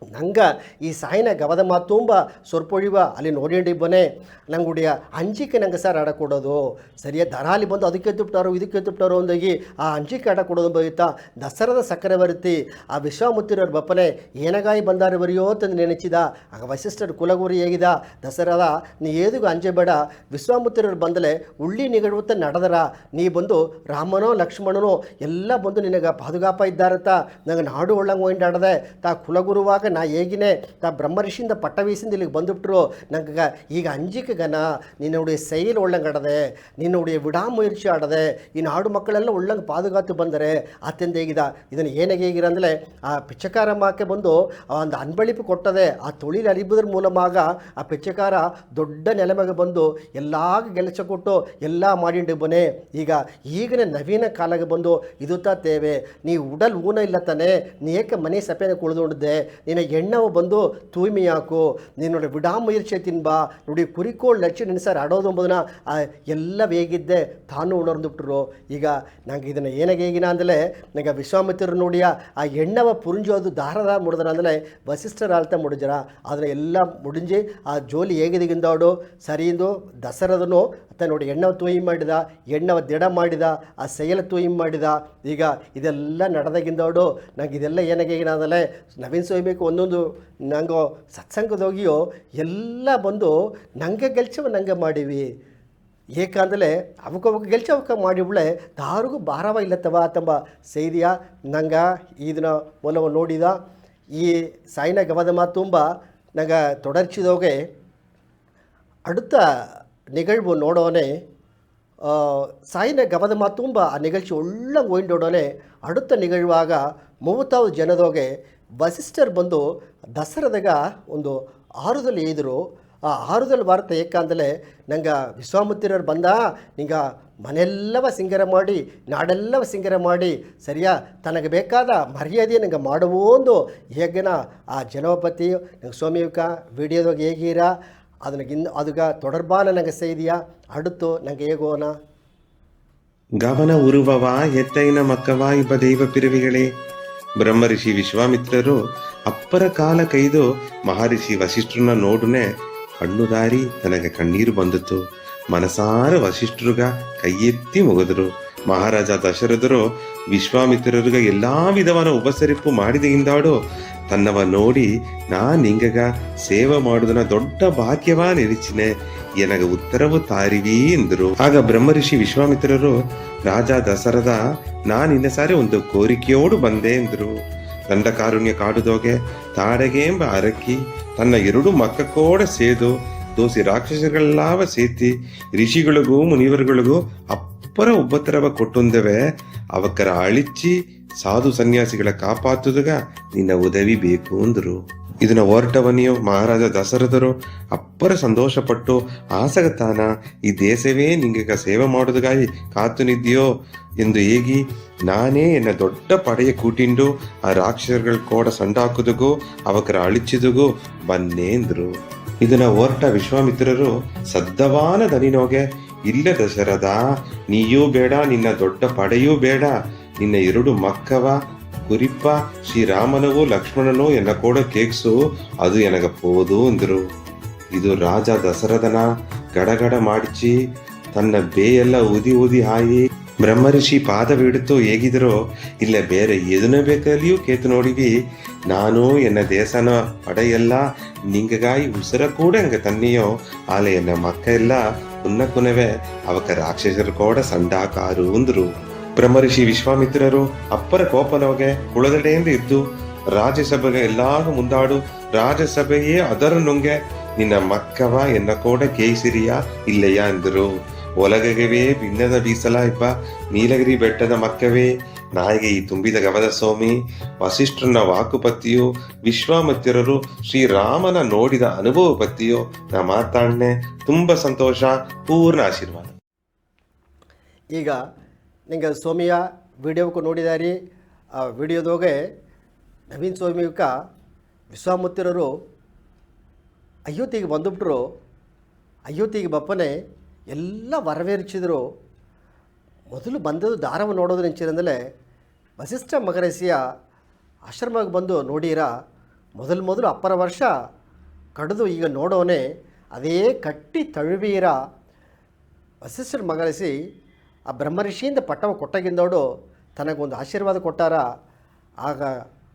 ನಂಗೆ ಈ ಸಾಯಿನ ಗವದ ಮಾತು ತುಂಬ ಸೊರ್ಪೊಳಿವ ಅಲ್ಲಿ ನೋಡಿಬನೆ ನಂಗೆ ಉಡಿಯ ಅಂಜಿಕೆ ನಂಗೆ ಸರ್ ಆಡ ಕೊಡೋದು ಸರಿಯ ದರಾಲಿ ಬಂದು ಅದಕ್ಕೆ ತುಪ್ಟಾರೋ ಇದಕ್ಕೆ ತುಪ್ಟಾರೋ ಅಂದಾಗಿ ಆ ಅಂಜಿಕೆ ಆಡ ಕೊಡೋದು ಬೈತಾ ದಸರದ ಸಕ್ಕರೆವರ್ತಿ ಆ ವಿಶ್ವಾಮಿತ್ರರ ಬಪ್ಪನೆ ಏನಗಾಯಿ ಬಂದಾರ ಬರಿಯೋ ತಂದು ನೆನೆಸಿದ. ಆಗ ವಸಿಷ್ಠರ ಕುಲಗುರಿ ಹೇಗಿದ ದಸರದ ನೀ ಏದಿಗೂ ಅಂಜಬೇಡ ವಿಶ್ವಾಮಿತ್ರರು ಬಂದಲೆ ಉಳ್ಳಿ ನಿಗಡುತ್ತ ನಡೆದರ ನೀ ಬಂದು ರಾಮನೋ ಲಕ್ಷ್ಮಣನೋ ಎಲ್ಲ ಬಂದು ನಿನಗೆ ಪಾದುಗಾಪ ಇದ್ದಾರತ್ತ ನಂಗೆ ನಾಡು ಒಳ್ಳಂಗೆ ಹೋಯಿಂಡಾಡದೆ ತಾ ಕುಲಗುರುವಾಗ ನಾ ಹೇಗಿನೇ ತಾ ಬ್ರಹ್ಮರ್ಷಿಯಿಂದ ಪಟ್ಟವೀಸಿಂದ ಇಲ್ಲಿಗೆ ಬಂದುಬಿಟ್ರು ನಂಗೆ ಈಗ ಅಂಜಿಕೆ ಗನ ನಿನ್ನುடைய செயல் ಒಳ್ಳಂಗಡದೆ ನಿನ್ನುடைய ವಿಡಾಮುಯರ್ಚಿ ಆಡದೆ ಈ ನಾಡು ಮಕ್ಕಳೆಲ್ಲ ಒಳ್ಳಂಗೆ ಪಾದುಗಾತು ಬಂದರೆ ಅತ್ಯಂತ ಹೇಗಿದ. ಇದನ್ನು ಏನಾಗೆ ಹೇಗಿರ ಅಂದರೆ ಆ ಪಿಚ್ಚಕಾರ ಮಾಕೆ ಬಂದು ಒಂದು ಅನ್ಬಳಿಪು ಕೊಟ್ಟದೆ ಆ ತೊಳಿಲಿ ಅರಿಬುದ್ರ ಮೂಲವಾಗ ಆ ಪಿಚ್ಚಕಾರ ದೊಡ್ಡ ನೆಲೆಮಗೆ ಬಂದು ಎಲ್ಲ ಗೆಲಸ ಕೊಟ್ಟು ಎಲ್ಲ ಮಾಡಿಂಡು ಬನೆ. ಈಗನೇ ನವೀನ ಕಾಲಗೆ ಬಂದು ಇದುತ್ತಾ ತೇವೆ ನೀ ಉಡಲ್ ಊನ ಇಲ್ಲ ತಾನೆ ನೀ ಏಕೆ ಮನೆ ಸಪೇನ ಕುಳಿದುಕೊಂಡಿದ್ದೆ ನಿನ್ನ ಎಣ್ಣವು ಬಂದು ತೂಯ್ಮೆಯಾಕು ನೀನು ವಿಡಾಮುಯರ್ಚೆ ತಿನ್ಬಾ ನೋಡಿ ಕುರಿಕೋಳು ಲಕ್ಷ ನೆನೆಸಾರ ಆಡೋದು ಎಂಬುದನ್ನ ಎಲ್ಲ ಹೇಗಿದ್ದೆ ತಾನು ಉಣರ್ದುಬಿಟ್ರು. ಈಗ ನಂಗೆ ಇದನ್ನು ಏನಾಗೆ ಹೇಗಿನ ಅಂದಲೇ ನಂಗೆ ವಿಶ್ವಾಮಿತ್ರರು ನೋಡಿಯ ಆ ಎಣ್ಣವ ಪುರುಂಜೋದು ದಾರದ ಮುಡಿದ್ರ ಅಂದಲೇ ವಸಿಷ್ಠರ ಆಳ್ತ ಮುಡಿಜರ ಅದನ್ನ ಎಲ್ಲ ಮುಡಿಂಜಿ ಆ ಜೋಲಿ ಹೇಗಿದಿಂದಾಡು ಸರಿಯಿಂದು ದಸರದನು ಅತ್ತ ನೋಡಿ ಎಣ್ಣವ ತೂಯಿ ಮಾಡಿದ ಎಣ್ಣವ ದಿಡ ಮಾಡಿದ ಆ ಸೈಲ ತೂಯಿ ಮಾಡಿದ. ಈಗ ಇದೆಲ್ಲ ನಡೆದಾಗಿಂದಾಡು ನಂಗೆ ಇದೆಲ್ಲ ಏನಾಗೆ ಹೇಗಿನ ಅಂದಲೇ ನವೀನ್ ಸೋಯ್ಬೇಕು ಒಂದೊಂದು ನಂಗೆ ಸತ್ಸಂಗದೋಗಿಯೋ ಎಲ್ಲ ಬಂದು ನಂಗೆ ಗೆಲ್ಚವ ನಂಗೆ ಮಾಡೀವಿ ಏಕಂದಲೇ ಅವಕ್ಕೆ ಗೆಲ್ಚ ಅವಕ್ಕೆ ಮಾಡಿಬಿಳೆ ದಾರಿಗೂ ಭಾರವ ಇಲ್ಲತ್ತವ ತಂಬ ಸೈದಿಯ ನಂಗೆ ಇದನ್ನ ಮೂಲವ ನೋಡಿದ ಈ ಸಾಯಿನ ಗವದ ಮಾತು ತುಂಬ ನಂಗೆ ತೊಡರ್ಚಿದೋಗೆ அடுத்த நிகழ்வு ನೋಡೋನೆ ಸಾಯಿನ ಗವದ ಮಾತು ತುಂಬ ಆ ನಿಗழ்ச்சி ಒಳ್ಳೆ ಓಯ್ಂಡೋಡೋನೆ அடுத்த ನಿಗழ்ವಾಗ 30,000 ಜನದೋಗೆ ವಸಿಷ್ಠರು ಬಂದು ದಸರದಾಗ ಒಂದು ಆರುದಲ್ಲಿ ಇದ್ರು. ಆ ಆರುದಲ್ಲಿ ವಾರ್ತೆ ಏಕಂದಲೇ ನಂಗೆ ವಿಶ್ವಾಮಿತ್ರರು ಬಂದ ನಿಂಗೆ ಮನೆಲ್ಲವ ಸಿಂಗರ ಮಾಡಿ ನಾಡೆಲ್ಲವ ಸಿಂಗರ ಮಾಡಿ ಸರಿಯಾ ತನಗೆ ಬೇಕಾದ ಮರ್ಯಾದೆ ನಂಗೆ ಮಾಡುವೊಂದು ಹೇಗನ ಆ ಜನಪತಿ ನಂಗೆ ಸೋಮಿಯುಕ ವಿಡಿಯೋದಾಗ ಹೇಗೀರ ಅದನ್ನ ಅದಗ தொடர்பான ನಂಗೆ செய்தியா அடுத்து ನಂಗೆ ಹೇಗೋನ
ಗಮನ ಉರುವವ ಎತ್ತೈನ ಮಕ್ಕವ ಇಬ್ಬ ದೈವ ಪಿರವಿಗಳೇ. ಬ್ರಹ್ಮಋಷಿ ವಿಶ್ವಾಮಿತ್ರರು ಅಪ್ಪರ ಕಾಲ ಕೈದು ಮಹರ್ಷಿ ವಸಿಷ್ಠರನ್ನ ನೋಡುನೆ ಕಣ್ಣುದಾರಿ ತನಗೆ ಕಣ್ಣೀರು ಬಂದಿತು. ಮನಸಾರ ವಸಿಷ್ಠರುಗ ಕೈ ಎತ್ತಿ ಮುಗಿದ್ರು. ಮಹಾರಾಜ ದಶರಥರು ವಿಶ್ವಾಮಿತ್ರರುಗ ಎಲ್ಲಾ ವಿಧವಾದ ಉಪಸರಿಪ್ಪು ಮಾಡಿದೆಯಿಂದಾಡು ತನ್ನವ ನೋಡಿ ನಾ ನಿಂಗಗ ಸೇವೆ ಮಾಡುದನ್ನ ದೊಡ್ಡ ಭಾಗ್ಯವಾ ನೆನೆಚಿನೆ ಎನಗ ಉತ್ತರವು ತಾರಿವಿ ಎಂದರು. ಆಗ ಬ್ರಹ್ಮಋಷಿ ವಿಶ್ವಾಮಿತ್ರರು ರಾಜ ದಸರದ ನಿನ್ನ ಸಾರಿ ಒಂದು ಕೋರಿಕೆಯೋಡು ಬಂದೆ ಎಂದರು. ದಂಡಕಾರುಣ್ಯ ಕಾಡುದೋಗೆ ತಾಡಗೆ ಎಂಬ ಅರಕ್ಕಿ ತನ್ನ 2 ಮಕ್ಕಳೋಡ ಸೇದು ದೋಸಿ ರಾಕ್ಷಸಗಳೆಲ್ಲಾವ ಸೇತಿ ಋಷಿಗಳಿಗೂ ಮುನಿವರುಗಳಿಗೂ ಅಪ್ಪರ ಉಪದ್ರವ ಕೊಟ್ಟೊಂದವೆ ಅವಕ್ಕರ ಅಳಿಚ್ಚಿ ಸಾಧು ಸನ್ಯಾಸಿಗಳ ಕಾಪಾತುದಾಗ ನಿನ್ನ ಉದವಿ ಬೇಕು ಅಂದರು. ಇದನ್ನ ಹೊರಟವನಿಯೋ ಮಹಾರಾಜ ದಶರಥರು ಅಪ್ಪರ ಸಂತೋಷಪಟ್ಟು ಆಸಗತಾನ ಈ ದೇಶವೇ ನಿಂಗೆ ಸೇವೆ ಮಾಡೋದಕ್ಕಾಗಿ ಕಾತು ನಿದ್ದಿಯೋ ಎಂದು ಹೇಗಿ ನಾನೇ ಎನ್ನ ದೊಡ್ಡ ಪಡೆಯ ಕೂಟಿಂಡು ಆ ರಾಕ್ಷಸಗಳ ಕೋಡ ಸಂಡಾಕುದಗೂ ಅವಕರ ಅಳಿಚಿದಗೂ ಬನ್ನೇ ಎಂದ್ರು. ಇದನ್ನ ಹೊರಟ ವಿಶ್ವಾಮಿತ್ರರು ಸದ್ದವಾನ ದನಿನೋಗೆ ಇಲ್ಲ ದಶರಥ, ನೀಯೂ ಬೇಡ ನಿನ್ನ ದೊಡ್ಡ ಪಡೆಯೂ ಬೇಡ, ನಿನ್ನ 2 ಮಕ್ಕವ ಕುರಿಪ್ಪ ಶ್ರೀರಾಮನವೋ ಲಕ್ಷ್ಮಣನೋ ಎನ್ನ ಕೋಡ ಕೇಕ್ಸು ಅದು ಎನಗ ಪೋದು ಎಂದರು. ಇದು ರಾಜ ದಶರಥನ ಗಡಗಡ ಮಾಡಿಚಿ ತನ್ನ ಬೇಯೆಲ್ಲ ಊದಿ ಹಾಯಿ ಬ್ರಹ್ಮಋಷಿ ಪಾದವಿಡುತ್ತು ಹೇಗಿದರೋ ಇಲ್ಲ ಬೇರೆ ಎದನ್ನ ಬೇಕಲ್ಲಿಯೂ ಕೇತು ನೋಡಿವಿ. ನಾನು ಎನ್ನ ದೇಸನ ಪಡೆಯೆಲ್ಲ ನಿಂಗಗಾಯಿ ಉಸಿರ ಕೂಡ ಎಂಗ ತನ್ನಿಯೋ ಆಲೆ ಎನ್ನ ಮಕ್ಕ ಎಲ್ಲ ಉನ್ನಕುನವೆ ಅವಕ ರಾಕ್ಷಸರು ಕೂಡ ಸಂಡಾಕಾರು ಅಂದ್ರು. ಬ್ರಹ್ಮಋಷಿ ವಿಶ್ವಾಮಿತ್ರರು ಅಪ್ಪರ ಕೋಪನವಗೆ ಕುಳದಡೆಯಿಂದ ಇದ್ದು ರಾಜ್ಯಸಭೆಗೆ ಎಲ್ಲಾರು ಮುಂದಾಡು ರಾಜ್ಯಸಭೆಯೇ ಅದರ ನುಂಗೆ ನಿನ್ನ ಮಕ್ಕವ ಎನ್ನ ಕೂಡ ಕೇಸಿರಿಯ ಇಲ್ಲಯ್ಯ ಎಂದರು. ಒಲಗವೇ ಭಿನ್ನದ ಬೀಸಲ ಇಬ್ಬ ನೀಲಗಿರಿ ಬೆಟ್ಟದ ಮಕ್ಕವೇ ನಾಯಿಗೆ ಈ ತುಂಬಿದ ಗವದ ಸ್ವಾಮಿ ವಸಿಷ್ಠನ ವಾಕುಪತಿಯು ವಿಶ್ವಾಮಿತ್ರರು ಶ್ರೀರಾಮನ ನೋಡಿದ ಅನುಭವ ಪತಿಯೋ ನಾ ಮಾತಾಡ್ನೆ ತುಂಬ ಸಂತೋಷ ಪೂರ್ಣ ಆಶೀರ್ವಾದ.
ಈಗ ನಿಂಗೆ ಸ್ವಾಮಿಯ ವಿಡಿಯೋಕ್ಕೆ ನೋಡಿದಾರಿ. ಆ ವಿಡಿಯೋದೋಗೆ ನವೀನ್ ಸ್ವಾಮಿಕ ವಿಶ್ವಾಮಿತ್ರರು ಅಯೋಧ್ಯೆಗೆ ಬಂದುಬಿಟ್ರು. ಅಯೋಧ್ಯೆಗೆ ಬಪ್ಪನೆ ಎಲ್ಲ ವರವೇರಿಸಿದರು. ಮೊದಲು ಬಂದದ್ದು ದಾರವ ನೋಡೋದು ನೆಂಚಿರಂದಲೇ ವಸಿಷ್ಠ ಮಹರ್ಷಿಯ ಆಶ್ರಮಕ್ಕೆ ಬಂದು ನೋಡಿರ ಮೊದಲು ಅಪ್ಪರ ವರ್ಷ ಕಡಿದು ಈಗ ನೋಡೋನೆ ಅದೇ ಕಟ್ಟಿ ತழுವೀರ ವಸಿಷ್ಠ ಮಹರ್ಷಿ ಆ ಬ್ರಹ್ಮಋಷಿಯಿಂದ ಪಟ್ಟವ ಕೊಟ್ಟಾಗಿಂದೋಡು ತನಗೊಂದು ಆಶೀರ್ವಾದ ಕೊಟ್ಟಾರ. ಆಗ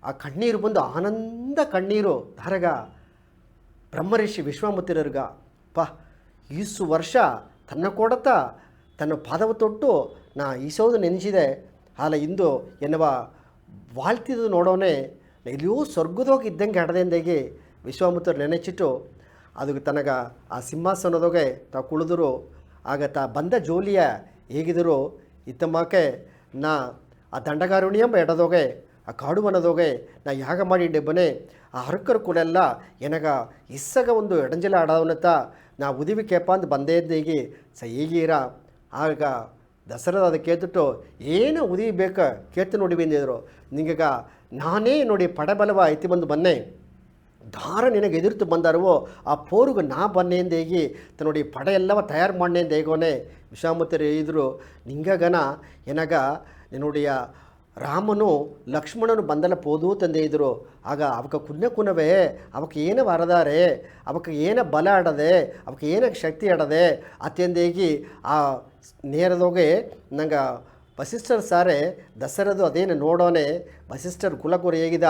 ಆ ಕಣ್ಣೀರು ಬಂದು ಆನಂದ ಕಣ್ಣೀರು ಧಾರಗ ಬ್ರಹ್ಮಋಷಿ ವಿಶ್ವಾಮಿತ್ರರ್ಗ ಈಸು ವರ್ಷ ತನ್ನ ಕೊಡತ ತನ್ನ ಪಾದವ ತೊಟ್ಟು ನಾ ಈಸೋದು ನೆನೆಸಿದೆ ಹಾಲ ಇಂದು ಎನ್ನುವ ವಾಳ್ತಿದ್ದು ನೋಡೋನೆ ಎಲ್ಲಿಯೂ ಸ್ವರ್ಗದೋಗಿ ಇದ್ದಂಗೆ ಹಡದೆಂದಾಗಿ ವಿಶ್ವಾಮಿತ್ರ ನೆನೆಚಿಟ್ಟು ಅದಕ್ಕೆ ತನಗ ಆ ಸಿಂಹಾಸನದೋಗೆ ತಾವು ಕುಳಿದರು. ಆಗ ತಾ ಬಂದ ಜೋಲಿಯ ಹೇಗಿದ್ರು ಇತ್ತಮ್ಮಕ್ಕೆ ನಾ ಆ ದಂಡಗಾರುಣಿಯಂಬ ಎಡದೋಗೆ ಆ ಕಾಡುವನದೋಗೆ ನಾ ಯಾಗ ಮಾಡಿ ಬನೆ ಆ ಹರಕರ ಕುಲೆಲ್ಲ ಎನಗ ಇಸ್ಸಗ ಒಂದು ಎಡಂಜಲ ಆಡವನತ್ತ ನಾ ಉದಿವಿ ಕೇಪ ಅಂತ ಬಂದೇ ಇದ್ದೀಗಿ ಈಗೀರ. ಆಗ ದಸರದ ಅದು ಕೇಳ್ತಿಟ್ಟು ಏನು ಉದಿವಿ ಬೇಕು ಕೇಳ್ತು ನೋಡಿ ಬಂದಿದ್ರು. ನಿಂಗೀಗ ನಾನೇ ನೋಡಿ ಪಡಬಲವ ಐತಿ ಬಂದು ಬನ್ನೆ ದಾರ ನಿನಗೆ ಎದುರ್ತು ಬಂದಾರವೋ ಆ ಪೋರುಗೆ ನಾ ಬನ್ನೆಂದೇಗಿ ನೋಡಿ ಪಡ ಎಲ್ಲವ ತಯಾರು ಮಾಡೇಂದು ಹೇಗೋನೆ ವಿಶ್ವಾಮಿತ್ರ ಹೇಳಿದರು. ನಿಂಗಗನ ಎನಗ ನೋಡಿಯ ರಾಮನು ಲಕ್ಷ್ಮಣನು ಬಂದಲ್ಲ ಪೋದು ತಂದೆ ಇದ್ದರು. ಆಗ ಅವಕ ಕುನ್ನವೇ ಅವಕ್ಕೆ ಏನ ವರದಾರೆ ಅವಕ್ಕೆ ಏನ ಬಲ ಆಡದೆ ಅವಕ್ಕೆ ಏನ ಶಕ್ತಿ ಆಡದೆ ಅತ್ಯಂದೇಗಿ ಆ ನೇರದೋಗೆ ನಂಗೆ ವಸಿಷ್ಠರು ಸಾರೆ ದಸರದು ಅದೇನು ನೋಡೋನೆ ವಸಿಷ್ಠರು ಕುಲಕುರಿ ಹೇಗಿದ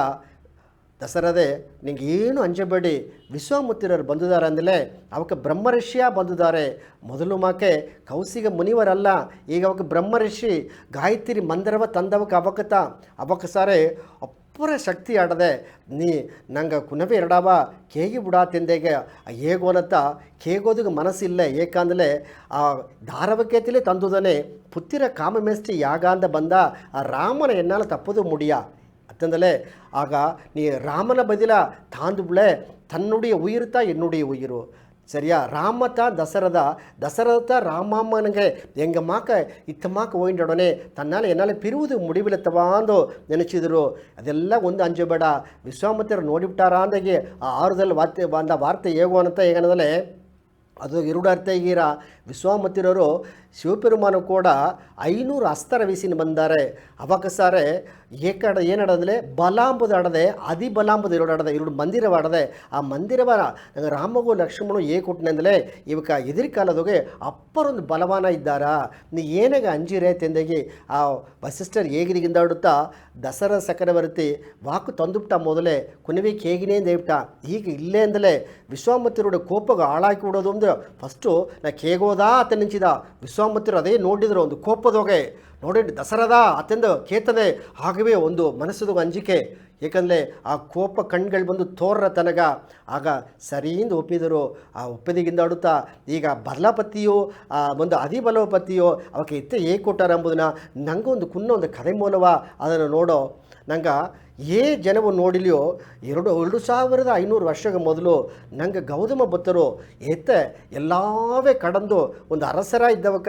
ದಸರದೆ ನಿಂಗೆ ಏನು ಅಂಜಬೇಡಿ ವಿಶ್ವಾಮಿತ್ರರು ಬಂದಿದ್ದಾರೆ ಅಂದಲೇ ಅವಕ್ಕೆ ಬ್ರಹ್ಮಋಷಿಯ ಬಂದಿದ್ದಾರೆ. ಮೊದಲು ಮಾಕೆ ಕೌಸಿಗ ಮುನಿವರಲ್ಲ ಈಗ ಅವಕ್ಕೆ ಬ್ರಹ್ಮಋಷಿ ಗಾಯತ್ರಿ ಮಂದಿರವ ತಂದವಕ್ಕೆ ಅವಕ್ಕ ಸಾರೆ ಅಪ್ಪರ ಶಕ್ತಿ ಆಡದೆ ನೀ ನಂಗೆ ಕುನವೇ ಎರಡವ ಕೇಗಿ ಬಿಡಾತೆಂದೇಗೆ ಹೇಗೋಲತ್ತ ಕೇಗೋದಿಗೆ ಮನಸ್ಸಿಲ್ಲ ಏಕಂದಲೇ ಆ ಧಾರವಕೇತಿಲೇ ತಂದುದನೆ ಪುತ್ತಿರ ಕಾಮಮೆಷ್ಟಿ ಯಾಗ ಅಂದ ಬಂದ ಆ ರಾಮನ ಎನ್ನಾಲ ತಪ್ಪದು ಮುಡಿಯ ಅತ್ತಂದಲೇ ಆಗ ನೀ ರಾಮನ ಬದಿಲ ತಾಂದುಬ್ಳೆ ತನ್ನುಡಿಯ ಉಯಿರುತ್ತಾ ಎನ್ನುಡಿಯ ಉಯಿರು சரியா. ராமத்தா தசரதா ராமம்மனுங்க எங்கள் மாக்க இத்தமாக்க ஓய்ந்த உடனே தன்னால் என்னால் பிரிவுது முடிவில் தவாந்தோ நினச்சிದ್ರು. ಅದೆಲ್ಲ ಒಂದು ಅಂಜಬೇಡ ವಿಶ್ವಾಮಿತ್ರ ನೋಡಿಬಿಟ್ಟಾರಾಂದಾಗೆ ಆ ಆರುದಲ್ಲಿ ವಾರ್ತೆ ಹೇಗೋ ಅಂತ ಹೇಗನದಲ್ಲೇ ಅದು ಇರುಡರ್ಥ ಈಗಿರ ವಿಶ್ವಾಮಿತ್ರರು ಶಿವಪೆರುಮಾನು ಕೂಡ 500 ಅಸ್ತ್ರ ವೀಸಿನ ಬಂದಾರೆ. ಅವಾಗ ಸಾರೆ ಏನಡಂದರೆ ಬಲಾಂಬುದು ಆಡದೆ ಅದಿ ಬಲಾಂಬುದು ಇರುಡಾಡದೆ ಇರುಡು ಮಂದಿರವಾಡದೆ ಆ ಮಂದಿರವ ರಾಮಗೂ ಲಕ್ಷ್ಮಣು ಕೊಟ್ಟನೆಂದಲೇ ಇವಕ್ಕ ಎದುರಿ ಕಾಲದೋಗೆ ಅಪ್ಪರೊಂದು ಬಲವಾನ ಇದ್ದಾರಾ ನೀ ಏನಾಗ ಅಂಜಿರೆ ತೆಂದಾಗಿ ಆ ವಸಿಷ್ಠರು ಹೇಗಿರಿಗಿಂದಾಡುತ್ತಾ ದಸರಾ ಚಕ್ರವರ್ತಿ ವಾಕು ತಂದುಬಿಟ್ಟ ಮೊದಲೇ ಕುನವಿಗೆ ಹೇಗಿನೇ ದೇವಿಟ್ಟ ಈಗ ಇಲ್ಲೇ ಅಂದಲೇ ವಿಶ್ವಾಮಿತ್ರರು ಕೋಪಗ ಹಾಳಾಕಿ ಬಿಡೋದು ಅಂದ್ರೆ ಫಸ್ಟು ನಾ ಕೇಗೋದಾ ಅತ್ತ ನಿಂಚಿದ ವಿಶ್ವಾಮಿತ್ರ ಅದೇ ನೋಡಿದ್ರು ಒಂದು ಕೋಪದೋಗೆ ನೋಡಿ ದಸರಾದ ಅತ್ಯಂತ ಕೇತದೆ ಆಗವೇ ಒಂದು ಮನಸ್ಸದು ಅಂಜಿಕೆ ಏಕೆಂದರೆ ಆ ಕೋಪ ಕಣ್ಗಳು ಬಂದು ತೋರ್ರ ತನಗ ಆಗ ಸರಿಯಿಂದ ಒಪ್ಪಿದರು. ಆ ಒಪ್ಪಿದಿಗಿಂದ ಆಡುತ್ತಾ ಈಗ ಬಲಪತಿಯೋ ಒಂದು ಅಧಿಬಲಪತಿಯೋ ಅವಕ್ಕೆ ಎತ್ತೆ ಹೇಗೆ ಕೊಟ್ಟಾರ ಎಂಬುದನ್ನ ನಂಗೊಂದು ಒಂದು ಕಥೆ ಮೂಲವ ಅದನ್ನು ನೋಡೋ ನಂಗೆ ಜನವು ನೋಡಿಲಿಯೋ 2500 ವರ್ಷಗಳ ಮೊದಲು ನಂಗೆ ಗೌತಮ ಭತ್ತರು ಎಲ್ಲವೇ ಕಡಂದು ಒಂದು ಅರಸರ ಇದ್ದವಕ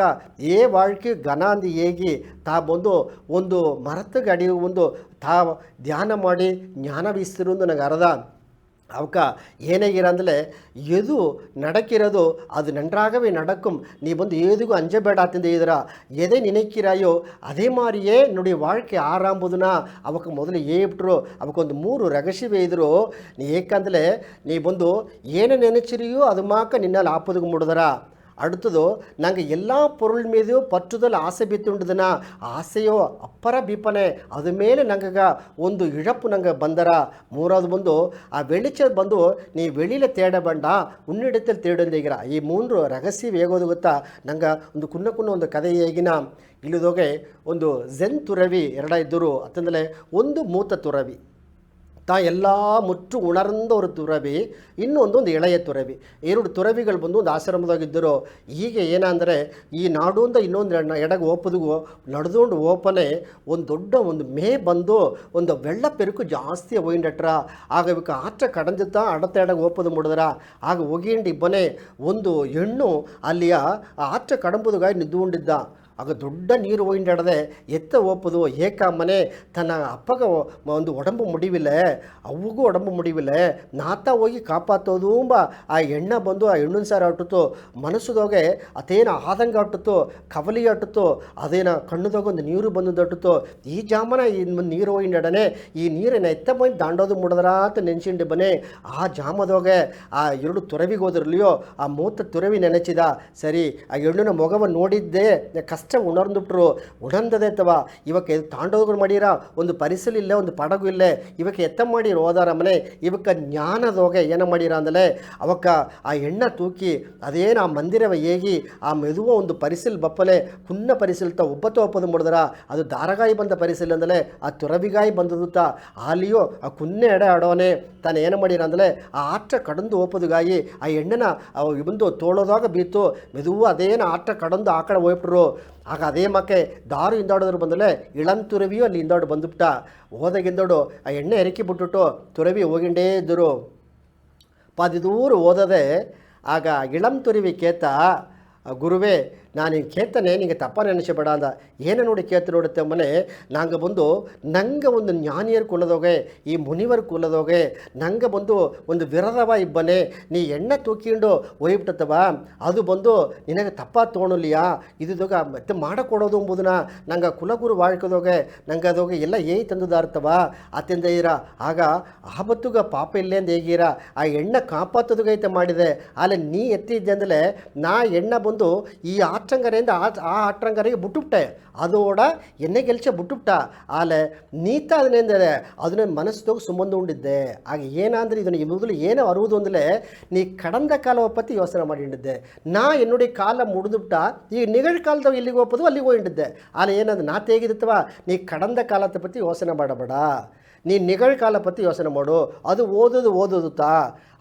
வாழ்க்கை ಘನ ಅಂದು ಹೇಗಿ ತಾ ಬಂದು ಒಂದು ಮರತಗೆ ಅಡಿ ಒಂದು ತಾ ಧ್ಯಾನ ಮಾಡಿ ಜ್ಞಾನ ಬೀಸ್ತಿರು ನಂಗೆ ಅರ್ಧ ಅವಕ ಏನಾಗಿರಂದಲೇ ಎದು நடக்கிறது அது நன்றாகவே நடக்கும் நீ வந்து ஏதுக்கும் அஞ்சಬೇಡ ತಿಂದಿದ್ರ எதை நினைக்கிறாயோ அதே மாதிரியே என்னுடைய வாழ்க்கை ஆரம்புதுனா ಅವಕ್ಕೆ ಮೊದಲು ಹೇಳ್ಬಿಟ್ರು ಅವಕ್ಕೊಂದು 3 ರಹಸ್ಯವೇ ಇದ್ರು. ನೀ ಏಕಂದಲೇ ನೀ ಬಂದು ಏನು ನೆನೆಚಿರಿಯೋ ಅದು ಮಾಕ ನಿನ್ನಲ್ಲಿ ಆಪದಕ್ಕೆ ಮುಡಿದರ அடுத்ததோ நாங்கள் எல்லா பொருள் மீது பற்றுதல் ஆசை ಬಿತ್ತುಂಡದನ ಆಸೆಯೋ ಅಪ್ಪರ ಬೀಪನೆ ಅದ ಮೇಲೆ ನಂಗೆ ಒಂದು ಇழப்பு ನಂಗೆ ಬಂದರ ಮೂರದು ಬಂದು ಆ வெளிச்சம் ಬಂದು ನೀ வெளியில் தேட வேண்டாம் உன்னிடத்தில் தேடுಂದಿಗಿರ ಈ ಮೂರು ರಹಸ್ಯ ಹೇಗೋದು ಗೊತ್ತಾ ನಂಗೆ ಒಂದು ಕುನ್ನ ಒಂದು ಕಥೆ ಹೇಗಿನ ಇಲ್ಲಿದೋಗೆ ಒಂದು ಝೆನ್ ತುರವಿ ಎರಡ ಇದ್ದರು ಅಂತಂದರೆ ಒಂದು ಮೂತ ತುರವಿ ಎಲ್ಲ ಮುಚ್ಚು ಉಣರ್ದ ಒಂದು ತುರವಿ ಇನ್ನೊಂದು ಎಳೆಯ ತುರವಿ ಎರಡು ತುರವಿಗಳು ಬಂದು ಒಂದು ಆಶ್ರಮದಾಗಿದ್ದರು. ಹೀಗೆ ಏನಂದರೆ ಈ ನಾಡುಂದ ಇನ್ನೊಂದು ಎಡಗೆ ಓಪದಿಗೂ ನಡೆದುಕೊಂಡು ಓಪನೆ ಒಂದು ದೊಡ್ಡ ಒಂದು ಮೇ ಬಂದು ಒಂದು வெள்ள பெருக்கு ಜಾಸ್ತಿ ಹೋಗಿಂಡಟ್ರ ಆಗ ಇವಕ್ಕೆ ಆಟ ಕಡಂದಿತ್ತಾ ಅಡತ ಎಡಗೆ ಓಪದು ಮುಡಿದ್ರ ಆಗ ಹೋಗಿಂಡು ಇಬ್ಬನೇ ಒಂದು ಹೆಣ್ಣು ಅಲ್ಲಿಯ ಆಟ ಕಡಂಬುದುಗಾಗಿ ನಿದ್ದುಕೊಂಡಿದ್ದ. ಆಗ ದೊಡ್ಡ ನೀರು ಹೋಗಿಂಡದೆ ಎತ್ತ ಓಪದು ಏಕಮ್ಮನೆ ತನ್ನ ಅಪ್ಪಗ ಒಂದು ಒಡಂಬು ಮುಡಿವಿಲ್ಲ ಅವ್ಗೂ ಒಡಂಬು ಮುಡಿವಿಲ್ಲ ನಾತ ಹೋಗಿ ಕಾಪಾತೋದುಂಬ ಆ ಎಣ್ಣ ಬಂದು ಆ ಹೆಣ್ಣಿನ ಸಾರ ಅಟ್ಟಿತು ಮನಸ್ಸುದೋಗೆ ಅದೇನ ಆದಂಗ ಅಟ್ಟಿತು ಕವಲಿ ಅಟ್ಟಿತು ಅದೇನ ಕಣ್ಣುದಾಗ ಒಂದು ನೀರು ಬಂದು ಅಟ್ಟಿತು ಈ ಜಾಮನ ಈ ನೀರು ಹೋಗಿಂಡನೆ ಈ ನೀರನ್ನ ಎತ್ತ ಬಂದು ದಾಂಡೋದು ಮುಡಿದ್ರ ಅಂತ ನೆನ್ಸಿಂಡು ಬನೆ ಆ ಜಾಮದೋಗೆ ಆ ಎರಡು ತುರವಿಗೆ ಹೋದ್ರಲಿಯೋ ಆ ಮೂತ ತುರವಿ ನೆನೆಚಿದ. ಸರಿ ಆ ಹೆಣ್ಣಿನ ಮೊಗವನ್ನು ನೋಡಿದ್ದೆ ಕಷ್ಟ ಉಣರ್ந்துಬಿಟ್ರು ಉಣಂದದೆ ಅಥವಾ ಇವಕ್ಕೆ ತಾಂಡೋಗಳು ಮಾಡಿರ ಒಂದು ಪರಿಸಲಿಲ್ಲ ಒಂದು ಪಡಗು ಇಲ್ಲೇ ಇವಕ್ಕೆ ಎತ್ತ ಮಾಡಿ ಹೋದಾರ ಮನೆ ಇವಕ್ಕೆ ಜ್ಞಾನದೋಗೆ ಏನ ಮಾಡಿರ ಅಂದಲೇ ಅವಕ್ಕ ಆ ಎಣ್ಣ ತೂಕಿ ಅದೇನು ಆ ಮಂದಿರವ ಹೇಗಿ ಆ ಮೆದುವ ಒಂದು ಪರಿಸಲ್ ಬಪ್ಪಲೆ ಕುನ್ನ ಪರಿಸಲ್ತ ಒಬ್ಬತ್ತು ಒಪ್ಪದು ಮುಡಿದ್ರ ಅದು ದಾರಗಾಯಿ ಬಂದ ಪರಿಸಲ್ ಅಂದಲೇ ಆ ತುರಬಿಗಾಯಿ ಬಂದದುತ್ತ ಆಲಿಯೋ ಆ ಕುನ್ನೆ ಎಡೆ ಆಡೋನೆ ತಾನು ಏನು ಮಾಡಿರ ಅಂದಲೇ ಆ ಆಟ ಕಡಂದು ಓಪದುಗಾಯಿ ಆ ಎಣ್ಣೆನ ಬಂದು ತೋಳೋದಾಗ ಬೀತು ಮೆದುವು ಅದೇನು ಆಟ ಕಡಂದು ಆ ಕಡೆ ಹೋಗ್ಬಿಟ್ರು. ಆಗ ಅದೇ ಮಕ್ಕೆ ದಾರು ಹಿಂದಾಡೋದ್ರು ಬಂದಲೇ ಇಳಂತುರವಿಯು ಅಲ್ಲಿ ಹಿಂದಾಡು ಬಂದುಬಿಟ್ಟ. ಹೋದಾಗಿಂದೋಡು ಆ ಎಣ್ಣೆ ಎರಕಿ ಬಿಟ್ಟುಟ್ಟು ತುರವಿ ಹೋಗಿಂಡೇ ಇದ್ದರು. ಪಾದಿದೂರು ಓದದೆ ಆಗ ಇಳಂ ತುರವಿ ಕೇತ ಗುರುವೇ ನಾನು ಹಿಂಗೆ ಕೇಳ್ತಾನೆ ನಿಂಗೆ ತಪ್ಪ ನೆನೆಸಬೇಡ ಅಂದ. ಏನ ನೋಡಿ ಕೇಳ್ತ ನೋಡುತ್ತೆ ಮನೆ ನಂಗೆ ಬಂದು ನಂಗೆ ಒಂದು ಜ್ಞಾನಿಯರ ಕುಲದೋಗೆ ಈ ಮುನಿವರ ಕುಲದೋಗೆ ನಂಗೆ ಬಂದು ಒಂದು ವಿರದವ ಇಬ್ಬನೇ ನೀ ಎಣ್ಣೆ ತೂಕಿಂಡು ಒಯ್ಬಿಟ್ಟತ್ತವ ಅದು ಬಂದು ನಿನಗೆ ತಪ್ಪ ತೋಣಲಿಯಾ ಇದುದೋಗ ಮತ್ತೆ ಮಾಡಕೊಡೋದು ಎಂಬುದನ್ನ ನಂಗೆ ಕುಲಗುರು வாழ்ಕದೋಗೆ ನಂಗೆ ಅದೋಗೆ ಎಲ್ಲ ಏಯ್ ತಂದುದಾರ್ತವ ಅತ್ಯಂತ ಇರ ಆಗ ಆಬತ್ತುಗ ಪಾಪ ಇಲ್ಲೇಂದು ಹೇಗಿರ ಆ ಎಣ್ಣೆ ಕಾಪಾತದುಗೈತೆ ಮಾಡಿದೆ ಅಲ್ಲಿ ನೀ ಎತ್ತಿದ್ದೆ ಅಂದಲೇ ನಾ ಎಣ್ಣೆ ಬಂದು ಈ ಆಟ್ರಂಗರೆಯಿಂದ ಆ ಆಟ್ರಂಗರಿಗೆ ಬಿಟ್ಟುಬಿಟ್ಟೆ ಅದೋಡ ಎಣ್ಣೆ ಗೆಲ್ಚ ಬಿಟ್ಟುಬಿಟ್ಟ ಆಲೆ ನೀತ ಅದನ್ನೆಂದರೆ ಅದನ್ನ ಮನಸ್ಸೋಗಿ ಸುಮ್ಮಂದು ಉಂಡಿದ್ದೆ. ಆಗ ಏನಂದ್ರೆ ಇದನ್ನು ಮೊದಲು ಏನು ಅರುವುದು ಅಂದಲೇ ನೀ ಕಡಂದ ಕಾಲ ಪತ್ತಿ ಯೋಚನೆ ಮಾಡಿಟ್ಟಿದ್ದೆ ನಾ ಎನ್ನುಡಿ ಕಾಲ ಮುಡಿದುಬಿಟ್ಟ ಈ ನಿಗழ் ಕಾಲದಾಗ ಇಲ್ಲಿಗೆ ಹೋಗೋದು ಅಲ್ಲಿಗೆ ಹೋಗಿದ್ದೆ ಆಲೆ ಏನಂದ್ರೆ ನಾ ತೇಗಿದತ್ತವ ನೀ ಕಡಂದ ಕಾಲದ ಪತ್ತಿ ಯೋಚನೆ ಮಾಡಬೇಡ ನೀ ನಿಗழ் ಕಾಲ ಪತ್ತಿ ಯೋಚನೆ ಮಾಡು ಅದು ಓದೋದುತ್ತಾ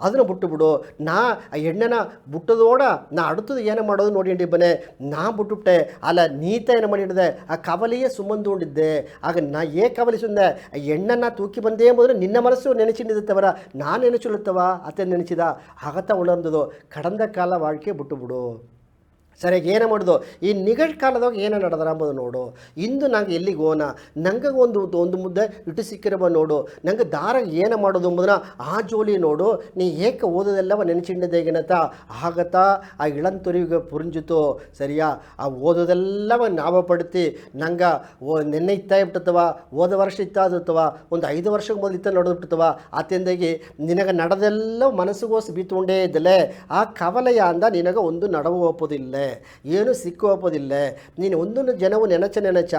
ಅದನ್ನು ಬಿಟ್ಟುಬಿಡು. ನಾ ಆ ಎಣ್ಣೆನ ಬಿಟ್ಟದೋಡ ನಾ ಅಡುತ್ತದು ಏನು ಮಾಡೋದು ನೋಡಿ ಬನ್ನೆ ನಾ ಬಿಟ್ಟುಬಿಟ್ಟೆ ಅಲ್ಲ ನೀತ ಏನು ಮಾಡಿಡಿದೆ ಆ ಕವಲಿಯೇ ಸುಮ್ಮಂದು ಉಂಡಿದ್ದೆ. ಆಗ ನಾ ಕವಲಿ ಸುಂದೆ ಆ ಎಣ್ಣೆನ ತೂಕಿ ಬಂದೇ ಎಂಬುದ್ರೆ ನಿನ್ನ ಮನಸ್ಸು ನೆನೆಸಿದ್ದವರ ನಾನು ನೆನೆಸಿಳುತ್ತವ ಅತ್ತೆ ನೆನೆಸಿದ ಆಗತ್ತ ಉಳಂದದು ಕಡಂದ ಕಾಲ வாழ்ಕೆ ಬಿಟ್ಟುಬಿಡು. ಸರಿಯಾಗಿ ಏನು ಮಾಡೋದು ಈ ನಿಗழ் ಕಾಲದಾಗ ಏನು ನಡೆದ್ರ ಅಂಬೋದು ನೋಡು. ಇಂದು ನಂಗೆ ಎಲ್ಲಿಗೆ ಹೋನ ನಂಗೆ ಒಂದು ಮುದ್ದೆ ಇಟ್ಟು ಸಿಕ್ಕಿರಬ ನೋಡು ನಂಗೆ ದಾರ ಏನು ಮಾಡೋದು ಎಂಬುದನ್ನ ಆ ಜೋಲಿ ನೋಡು ನೀ ಏಕೆ ಓದೋದೆಲ್ಲವ ನೆನೆಸಿಂಡದೇಗಿನತ ಆಗತ್ತಾ ಆ ಇಳಂತುರಿಗೆ ಪುರಿಂಜಿತು. ಸರಿಯಾ ಆ ಓದೋದೆಲ್ಲವ ನಾವ ಪಡ್ತಿ ನಂಗೆ ನೆನ್ನೆ ಇತ್ತ ಬಿಟ್ಟತ್ತವ ಹೋದ ವರ್ಷ ಇತ್ತಾದತ್ತವ ಒಂದು 5 ವರ್ಷಕ್ಕೆ ಮೊದಲು ಇತ್ತ ನಡೆದ್ಬಿಡ್ತವ ಅತ್ಯಂದಾಗಿ ನಿನಗೆ ನಡೆದೆಲ್ಲ ಮನಸ್ಸಿಗೋಸ್ ಬೀತುಕೊಂಡೇ ಇದ್ದಲೆ ಆ ಕವಲೆಯ ಅಂದ ನಿನಗೆ ಒಂದು ನಡವು ಒಪ್ಪೋದಿಲ್ಲ ಏನು ಸಿಕ್ಕೋಪೋದಿಲ್ಲ. ನೀನು ಒಂದೊಂದು ಜನವು ನೆನಚ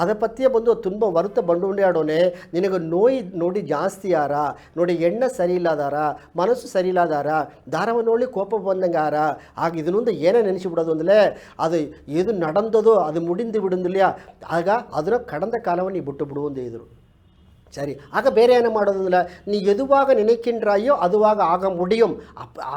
ಅದ ಪತ್ತಿಯ ಬಂದು ತುಂಬ ವರುತ ಬಂಡುಂಡೆ ಆಡೋನೆ ನಿನಗೆ ನೋಯಿ ನೋಡಿ ಜಾಸ್ತಿ ಯಾರ ನೋಡಿ ಎಣ್ಣೆ ಸರಿ ಇಲ್ಲದಾರ ಮನಸ್ಸು ಸರಿ ಇಲ್ಲದಾರ ದಾರವ ನೋಡಿ ಕೋಪ ಬಂದಂಗೆ ಆರ ಆಗ ಇದನ್ನೊಂದು ಏನೇ ನೆನೆಸಿಬಿಡೋದು ಅಂದಲೇ ಅದು ಇದು நடந்ததோ ಅದು ಮುಡಿಂದು ಬಿಡುಂದಿಲ್ಲ ಆಗ ಅದನ್ನು ಕಡಂದ ಕಾಲವನ್ನು ನೀ ಬಿಟ್ಟು ಬಿಡು ಒಂದು ಇದ್ರು. ಸರಿ ಆಗ ಬೇರೆ ಏನು ಮಾಡೋದಿಲ್ಲ ನೀ ಎದುವಾಗ ನೆನೆಕಿಂಡ್ರಾಯೋ ಅದುವಾಗ ಆಗ ಮುಡಿಯಂ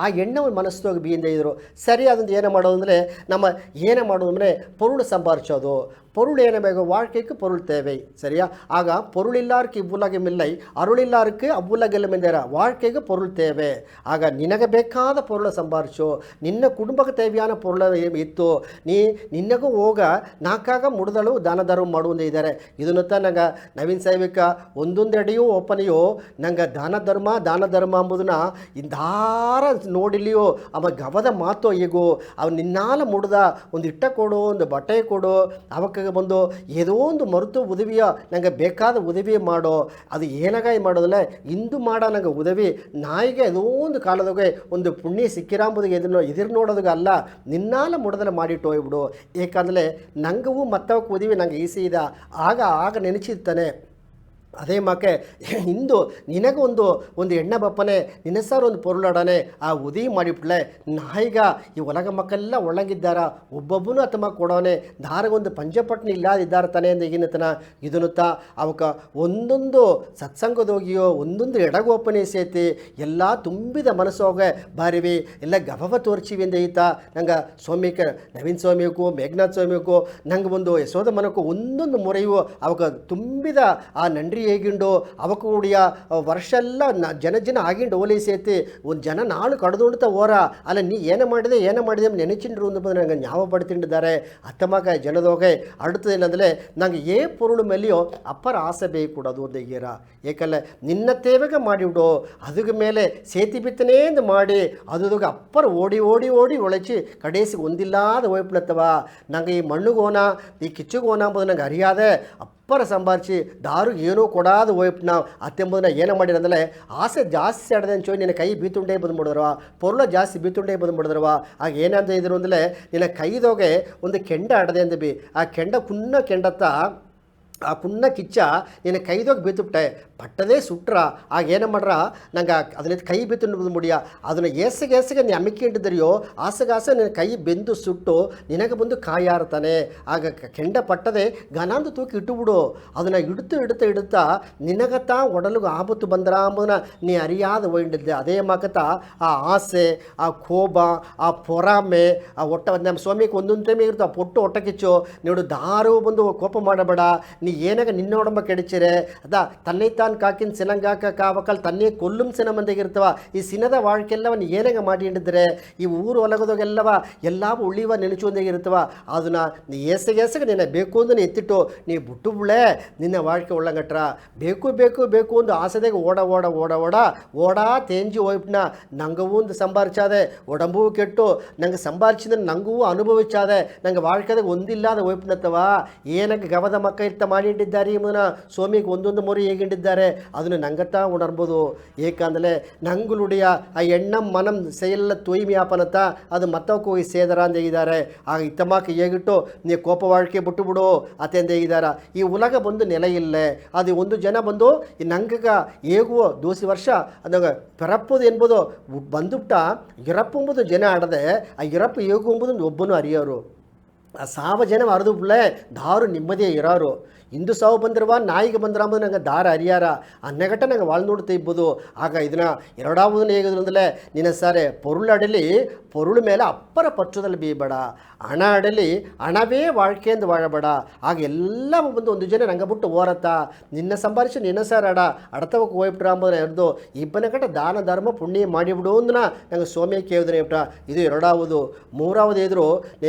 ಆ ಎಣ್ಣೆ ಮನಸ್ಸೋಗಿ ಬೀಂದ ಇದ್ರು. ಸರಿ ಅದೊಂದು ಏನು ಮಾಡೋದು ಅಂದರೆ ನಮ್ಮ ಏನು ಮಾಡೋದು ಅಂದರೆ ಪೊರುಳು ಸಂಪಾದಿಸೋದು பொருள் என்ன வேக வாழ்க்கைக்கு பொருள் தேவை சரியா. ஆக பொருள் இல்லாருக்கு இவ்வுலகம் இல்லை அருளில்லாருக்கு அவ்வுலகம் ಎಂದರ வாழ்க்கைக்கு பொருள் தேவை. ಆಗ ನಿನಗೆ ಬೇಕಾದ பொருளை ಸಂಪಾದಿಸು ನಿನ್ನ ಕುಟುಂಬಕ್ಕೆ தேவையான பொருளை ಇತ್ತು ನೀ ನಿನಗೂ ಹೋಗ ನಾಕಾಗ ಮುಡಿದಳು ದಾನ ಧರ್ಮ ಮಾಡುವಂದೇ ಇದ್ದಾರೆ. ಇದನ್ನು ನಂಗೆ ನವೀನ್ ಸಾಹಿಬಿಕ ಒಂದೊಂದೆಡೆಯೂ ಒಪ್ಪನೆಯೋ ನಂಗೆ ದಾನ ಧರ್ಮ ಎಂಬುದನ್ನ ಇಂದಾರ ನೋಡಿಲಿಯೋ ಅವ ಗವದ ಮಾತು ಈಗೋ ಅವ ನಿನ್ನಾಲ ಮುಡ್ದ ಒಂದು ಇಟ್ಟ ಕೊಡು ಒಂದು ಬಟ್ಟೆ ಕೊಡು ಅವಕ್ಕೆ ಮಕ್ಕಳಿಗೆ ಬಂದು ಏದೋ ಒಂದು ಮರುತು ಉದವಿಯ ನಂಗೆ ಬೇಕಾದ ಉದವಿ ಮಾಡೋ, ಅದು ಏನಾಗ ಮಾಡೋದಿಲ್ಲ ಇಂದು ಮಾಡೋ ನಂಗೆ ಉದವಿ ನಾಯಿಗೆ ಏದೋ ಒಂದು ಕಾಲದಾಗೆ ಒಂದು ಪುಣ್ಯ ಸಿಕ್ಕಿರಾಂಬುದಿಗೆ ಎದುರು ನೋಡೋದಾಗ ಅಲ್ಲ, ನಿನ್ನಾಲ ಮುಡದಲ್ಲ ಮಾಡಿಟ್ಟು ಹೋಗ್ಬಿಡು. ಏಕೆಂದರೆ ನಂಗೂ ಮತ್ತವಕ್ಕೆ ಉದವಿ ನಂಗೆ ಈಸಿ ಇದೆ, ಆಗ ನೆನಚಿರ್ತಾನೆ. ಅದೇ ಮಾಕೆ ಇಂದು ನಿನಗೊಂದು ಎಣ್ಣೆ ಬಪ್ಪನೆ ನಿನ್ನ ಸರ್ ಒಂದು ಪೊರುಳಾಡನೆ ಆ ಉದಿ ಮಾಡಿಬಿಟ್ಲೆ ನಾಯಿಗ ಈ ಒಳಗ ಮಕ್ಕಳೆಲ್ಲ ಒಳಗಿದ್ದಾರ ಒಬ್ಬೊಬ್ಬನು ಅತಮ ಕೊಡೋನೆ ದಾರಗೊಂದು ಪಂಚಪಟ್ನ ಇಲ್ಲದಿದ್ದಾರೆ ತಾನೆ ಅಂತ ಈಗಿನತನ ಇದನ್ನುತ್ತ ಅವಕ್ಕೆ ಒಂದೊಂದು ಸತ್ಸಂಗದೋಗಿಯೋ ಒಂದೊಂದು ಎಡಗೋಪನೆ ಸೇತಿ ಎಲ್ಲ ತುಂಬಿದ ಮನಸ್ಸೋಗೆ ಬಾರಿವಿ ಎಲ್ಲ ಗಭವ ತೋರ್ಚಿವಿ ಅಂತ ಈತ ನಂಗೆ ಸ್ವಾಮಿಗೆ ನವೀನ್ ಸ್ವಾಮಿಗೂ ಮೇಘನಾಥ್ ಸ್ವಾಮಿಗೂ ನಂಗೆ ಒಂದು ಯಶೋಧ ಮನಕ್ಕೂ ಒಂದೊಂದು ಮೊರೆಯು ಅವಕ್ಕೆ ತುಂಬಿದ ಆ ನಂಡ್ರಿ ಹೇಗಿಂಡು ಅವಕ್ಕೆ ಕೂಡಿಯ ವರ್ಷ ಎಲ್ಲ ಜನ ಆಗಿಂಡು ಓಲಿ ಸೇತಿ ಒಂದು ಜನ ನಾಳು ಕಡ್ದುಂಡ್ತಾ ಓರ ಅಲ್ಲ ನೀ ಏನು ಮಾಡಿದೆ ನೆನಚಿಂಡ್ರು ಅಂದು ನಂಗೆ ஞாபக படுத்திದ್ದಾರೆ ಅತ್ತಮಗ ಜನದೋಗೆ அடுத்தದೇನಂದರೆ ನಂಗೆ ಏ ಪೊರುಳು ಮೇಲೆಯೋ ಅಪ್ಪರ ಆಸೆ ಬೇಕೂಡೋದು ಒಂದು ಈರ ಏಕಲ್ಲ ನಿನ್ನ ತೇವೆಗೆ ಮಾಡಿಬಿಡು ಅದಕ್ಕೆ ಮೇಲೆ ಸೇತಿ ಬಿತ್ತನೇಂದು ಮಾಡಿ ಅದುಗ ಅಪ್ಪರ ಓಡಿ ಒಳಚಿ ಕಡೇಸಿಗೆ ಒಂದಿಲ್ಲಾದ ಹೋಯ್ಬಿಡತ್ತವ ನಂಗೆ ಈ ಮಣ್ಣುಗೋನ ಈ ಕಿಚ್ಚುಗೋನ ಅಂಬುದು ನಂಗೆ ಅರಿಯಾದೆ ಅಪ್ಪರ ಸಂಭಾರಿಸಿ ದಾರು ಏನೂ ಕೊಡಾದ ಹೋಯ್ಪು ನಾವು ಅತ್ತೆಂಬುದನ್ನ ಏನೋ ಮಾಡಿರಂದರೆ ಆಸೆ ಜಾಸ್ತಿ ಆಡದೆ ಅಂಚೋ ನಿನ್ನ ಕೈ ಬೀತುಂಡೇ ಬಂದುಬಿಡಿದ್ರವ ಪೊರುಳ ಜಾಸ್ತಿ ಬೀತುಂಡೇ ಬಂದುಬಿಡಿದ್ರವ ಆಗ ಏನಂತ ಇದ್ರು ಅಂದರೆ ನಿನ್ನ ಕೈದೋಗೆ ಒಂದು ಕೆಂಡ ಆಡದೆ ಅಂದ ಬಿ ಆ ಕೆಂಡ ಕೆಂಡತ್ತ ಆ ಕುನ್ನ ಕಿಚ್ಚ ನಿನ್ನ ಕೈದೋಗಿ ಬೀತುಬಿಟ್ಟೆ ಪಟ್ಟದೇ ಸುಟ್ರ ಆಗ ಏನು ಮಾಡ್ರ ನಂಗೆ ಅದನ್ನ ಕೈ ಬಿತ್ತು ಮುಡಿಯ ಅದನ್ನು ಏಸಗೆ ನೀ ಅಮ್ಮಿಕೊಂಡಿದ್ದರಿಯೋ ಆಸೆ ನಿನ್ನ ಕೈ ಬೆಂದು ಸುಟ್ಟು ನಿನಗೆ ಬಂದು ಕಾಯಾರ್ತಾನೆ ಆಗ ಕೆಂಡ ಪಟ್ಟದೆ ಘನಾಂದು ತೂಕಿ ಇಟ್ಟುಬಿಡು ಅದನ್ನು ಇಡುತ್ತಾ ನಿನಗತ್ತ ಒಡಲಿಗೆ ಆಪತ್ತು ಬಂದ್ರ ಅಂಬುದನ್ನ ನೀ ಅರಿಯಾದ ಒಯ್ದಿದ್ದೆ ಅದೇ ಮಾಕತ್ತ ಆ ಆಸೆ ಆ ಕೋಪ ಆ ಪೊರಾಮೆ ಆ ನಮ್ಮ ಸ್ವಾಮಿಗೆ ಒಂದೊಂದು ಟೈಮಿಗೆ ಇರ್ತಾವ ಪೊಟ್ಟು ಹೊಟ್ಟೆ ಕಿಚ್ಚು ನೀಡು ದಾರು ಬಂದು ಕೋಪ ಮಾಡಬೇಡ ನೀ ಏನಾಗ ನಿನ್ನ ಒಡಂಬ ಕೆಡಿಚಿರೆ ಅದ ತನ್ನೇ ತಾನು ಕಾಕಿನ ಸಿನಂಗಾಕ ಕಾವಕಲ್ ತನ್ನೇ ಕೊಲ್ಲುಂ ಸಿನ ಮಂದಿಗಿರ್ತವ ಈ ಸಿನದ வாழ்க்கைಯೆಲ್ಲವನ್ನು ಏನಾಗ ಮಾಡಿಟ್ಟಿದ್ರೆ ಈ ಊರು ಒಲಗದೋಗೆಲ್ಲವ ಎಲ್ಲವೂ ಉಳಿವ ನೆನಚುವಂದಾಗಿರ್ತವ ಅದನ್ನ ನೀ ಏಸಗೆ ನಿನ್ನ ಬೇಕು ಅಂದು ನೀ ಎತ್ತಿಟ್ಟು ನೀ ಬಿಟ್ಟು ಬಿಳೆ ನಿನ್ನ வாழ்க்கை ಒಳ್ಳಂಗಟ್ರ ಬೇಕು ಒಂದು ಆಸೆದಾಗ ಓಡ ತೇಂಜಿ ಹೋಯ್ಪುನ ನಂಗೂ ಒಂದು ಸಂಭಾರಿಸಾದೆ ಒಡಂಬೂ ಕೆಟ್ಟು ನಂಗೆ ಸಂಭಾರಿಸಿದ್ರೆ ನಂಗೂ ಅನುಭವಿಸಾದೆ ನಂಗೆ வாழ்க்கைದಾಗ ಒಂದಿಲ್ಲಾದ ಹೋಯ್ಪುನತ್ತವ ಏನಕ್ಕೆ ಗವದ ಮಕ್ಕ ಇರ್ತ ಮಾಡಿಟ್ಟಿದ್ದಾರೆ ಇವನ ಸ್ವಾಮಿಗೆ ಒಂದೊಂದು ಮೊರೆ ಹೇಗಿಟ್ಟಿದ್ದಾರೆ ಅದನ್ನು ನಂಗತ್ತ ಉಣರ್ಬೋದು ಏಕೆಂದರೆ ನಂಗುಲುಡಿಯ ಆ ಎಣ್ಣಂ ಮನಂ ಸೆಯೆಲ್ಲ ತೂಯ್ಮೆಯಾಪನತ್ತ ಅದು ಮತ್ತವಕ್ಕೆ ಹೋಗಿ ಸೇದರ ಅಂತ ಹೇಗಿದ್ದಾರೆ ಆಗ ಇತ್ತಮಾಕ ಹೇಗಿಟ್ಟು ನೀ ಕೋಪ வாழ்க்கை ಬಿಟ್ಟು ಬಿಡು ಅತ್ತೆಂದ ಹೇಗಿದ್ದಾರ ಈ ಉಲಗ ಬಂದು ನೆಲೆ ಇಲ್ಲೇ ಅದು ಒಂದು ಜನ ಬಂದು ಈ ನಂಗಗ ಹೇಗುವ ದೋಸಿ ವರ್ಷ ಅದಾಗ ಪೆರಪ್ಪುದು ಎಂಬುದು ಬಂದುಬಿಟ್ಟ ಇರಪ್ಪು ಎಂಬುದು ಜನ ಆಡದೆ ಆ ಇರಪ್ಪು ಹೇಗು ಎಂಬುದು ಒಬ್ಬನು ಅರಿಯೋರು ಆ ಸಾವ ಜನ ಅರ್ದು ಬಿಡ್ಲೆ ದಾರು ನಿಮ್ಮದೇ ಇರೋರು ಇಂದು ಸಾವು ಬಂದಿರುವ ನಾಯಿಗೆ ಬಂದ್ರಂಬುದು ನಂಗೆ ದಾರ ಅರಿಯಾರ ಅನ್ನಗಟ್ಟ ನಂಗೆ வாழ் ನೋಡ್ತಾ ಇರ್ಬೋದು ಆಗ ಇದನ್ನ ಎರಡಾವುದನ್ನು ಹೇಗಿದ್ರು ಅಂದರೆ ನಿನ್ನ ಸಾರೆ ಪೊರುಳಡಲಿ ಪೊರುಳು ಮೇಲೆ ಅಪ್ಪರ ಪಚ್ಚದಲ್ಲಿ ಬೀಯಬೇಡ ಹಣ ಅಡಲಿ ಹಣವೇ வாழ்க்கைಯಿಂದ ವಾಳಬೇಡ ಆಗ ಎಲ್ಲ ಬಂದು ಒಂದು ಜನ ನಂಗೆ ಬಿಟ್ಟು ಓರತ್ತ ನಿನ್ನ ಸಂಭಾರಿಸಿ ನಿನ್ನ ಸಾರ ಅಡತವಕ್ಕೆ ಹೋಗ್ಬಿಟ್ರ ಅಂಬೋದನ್ನ ಎರ್ದು ಇಬ್ಬನ ಕಟ್ಟ ದಾನ ಧರ್ಮ ಪುಣ್ಯ ಮಾಡಿಬಿಡು ಅಂದನ ನಂಗೆ ಸೋಮ್ಯ ಕೇಳಿದ್ರೆ ಇಬಿಟ್ಟ ಇದು ಎರಡಾವುದು ಮೂರಾವುದು ಎದುರು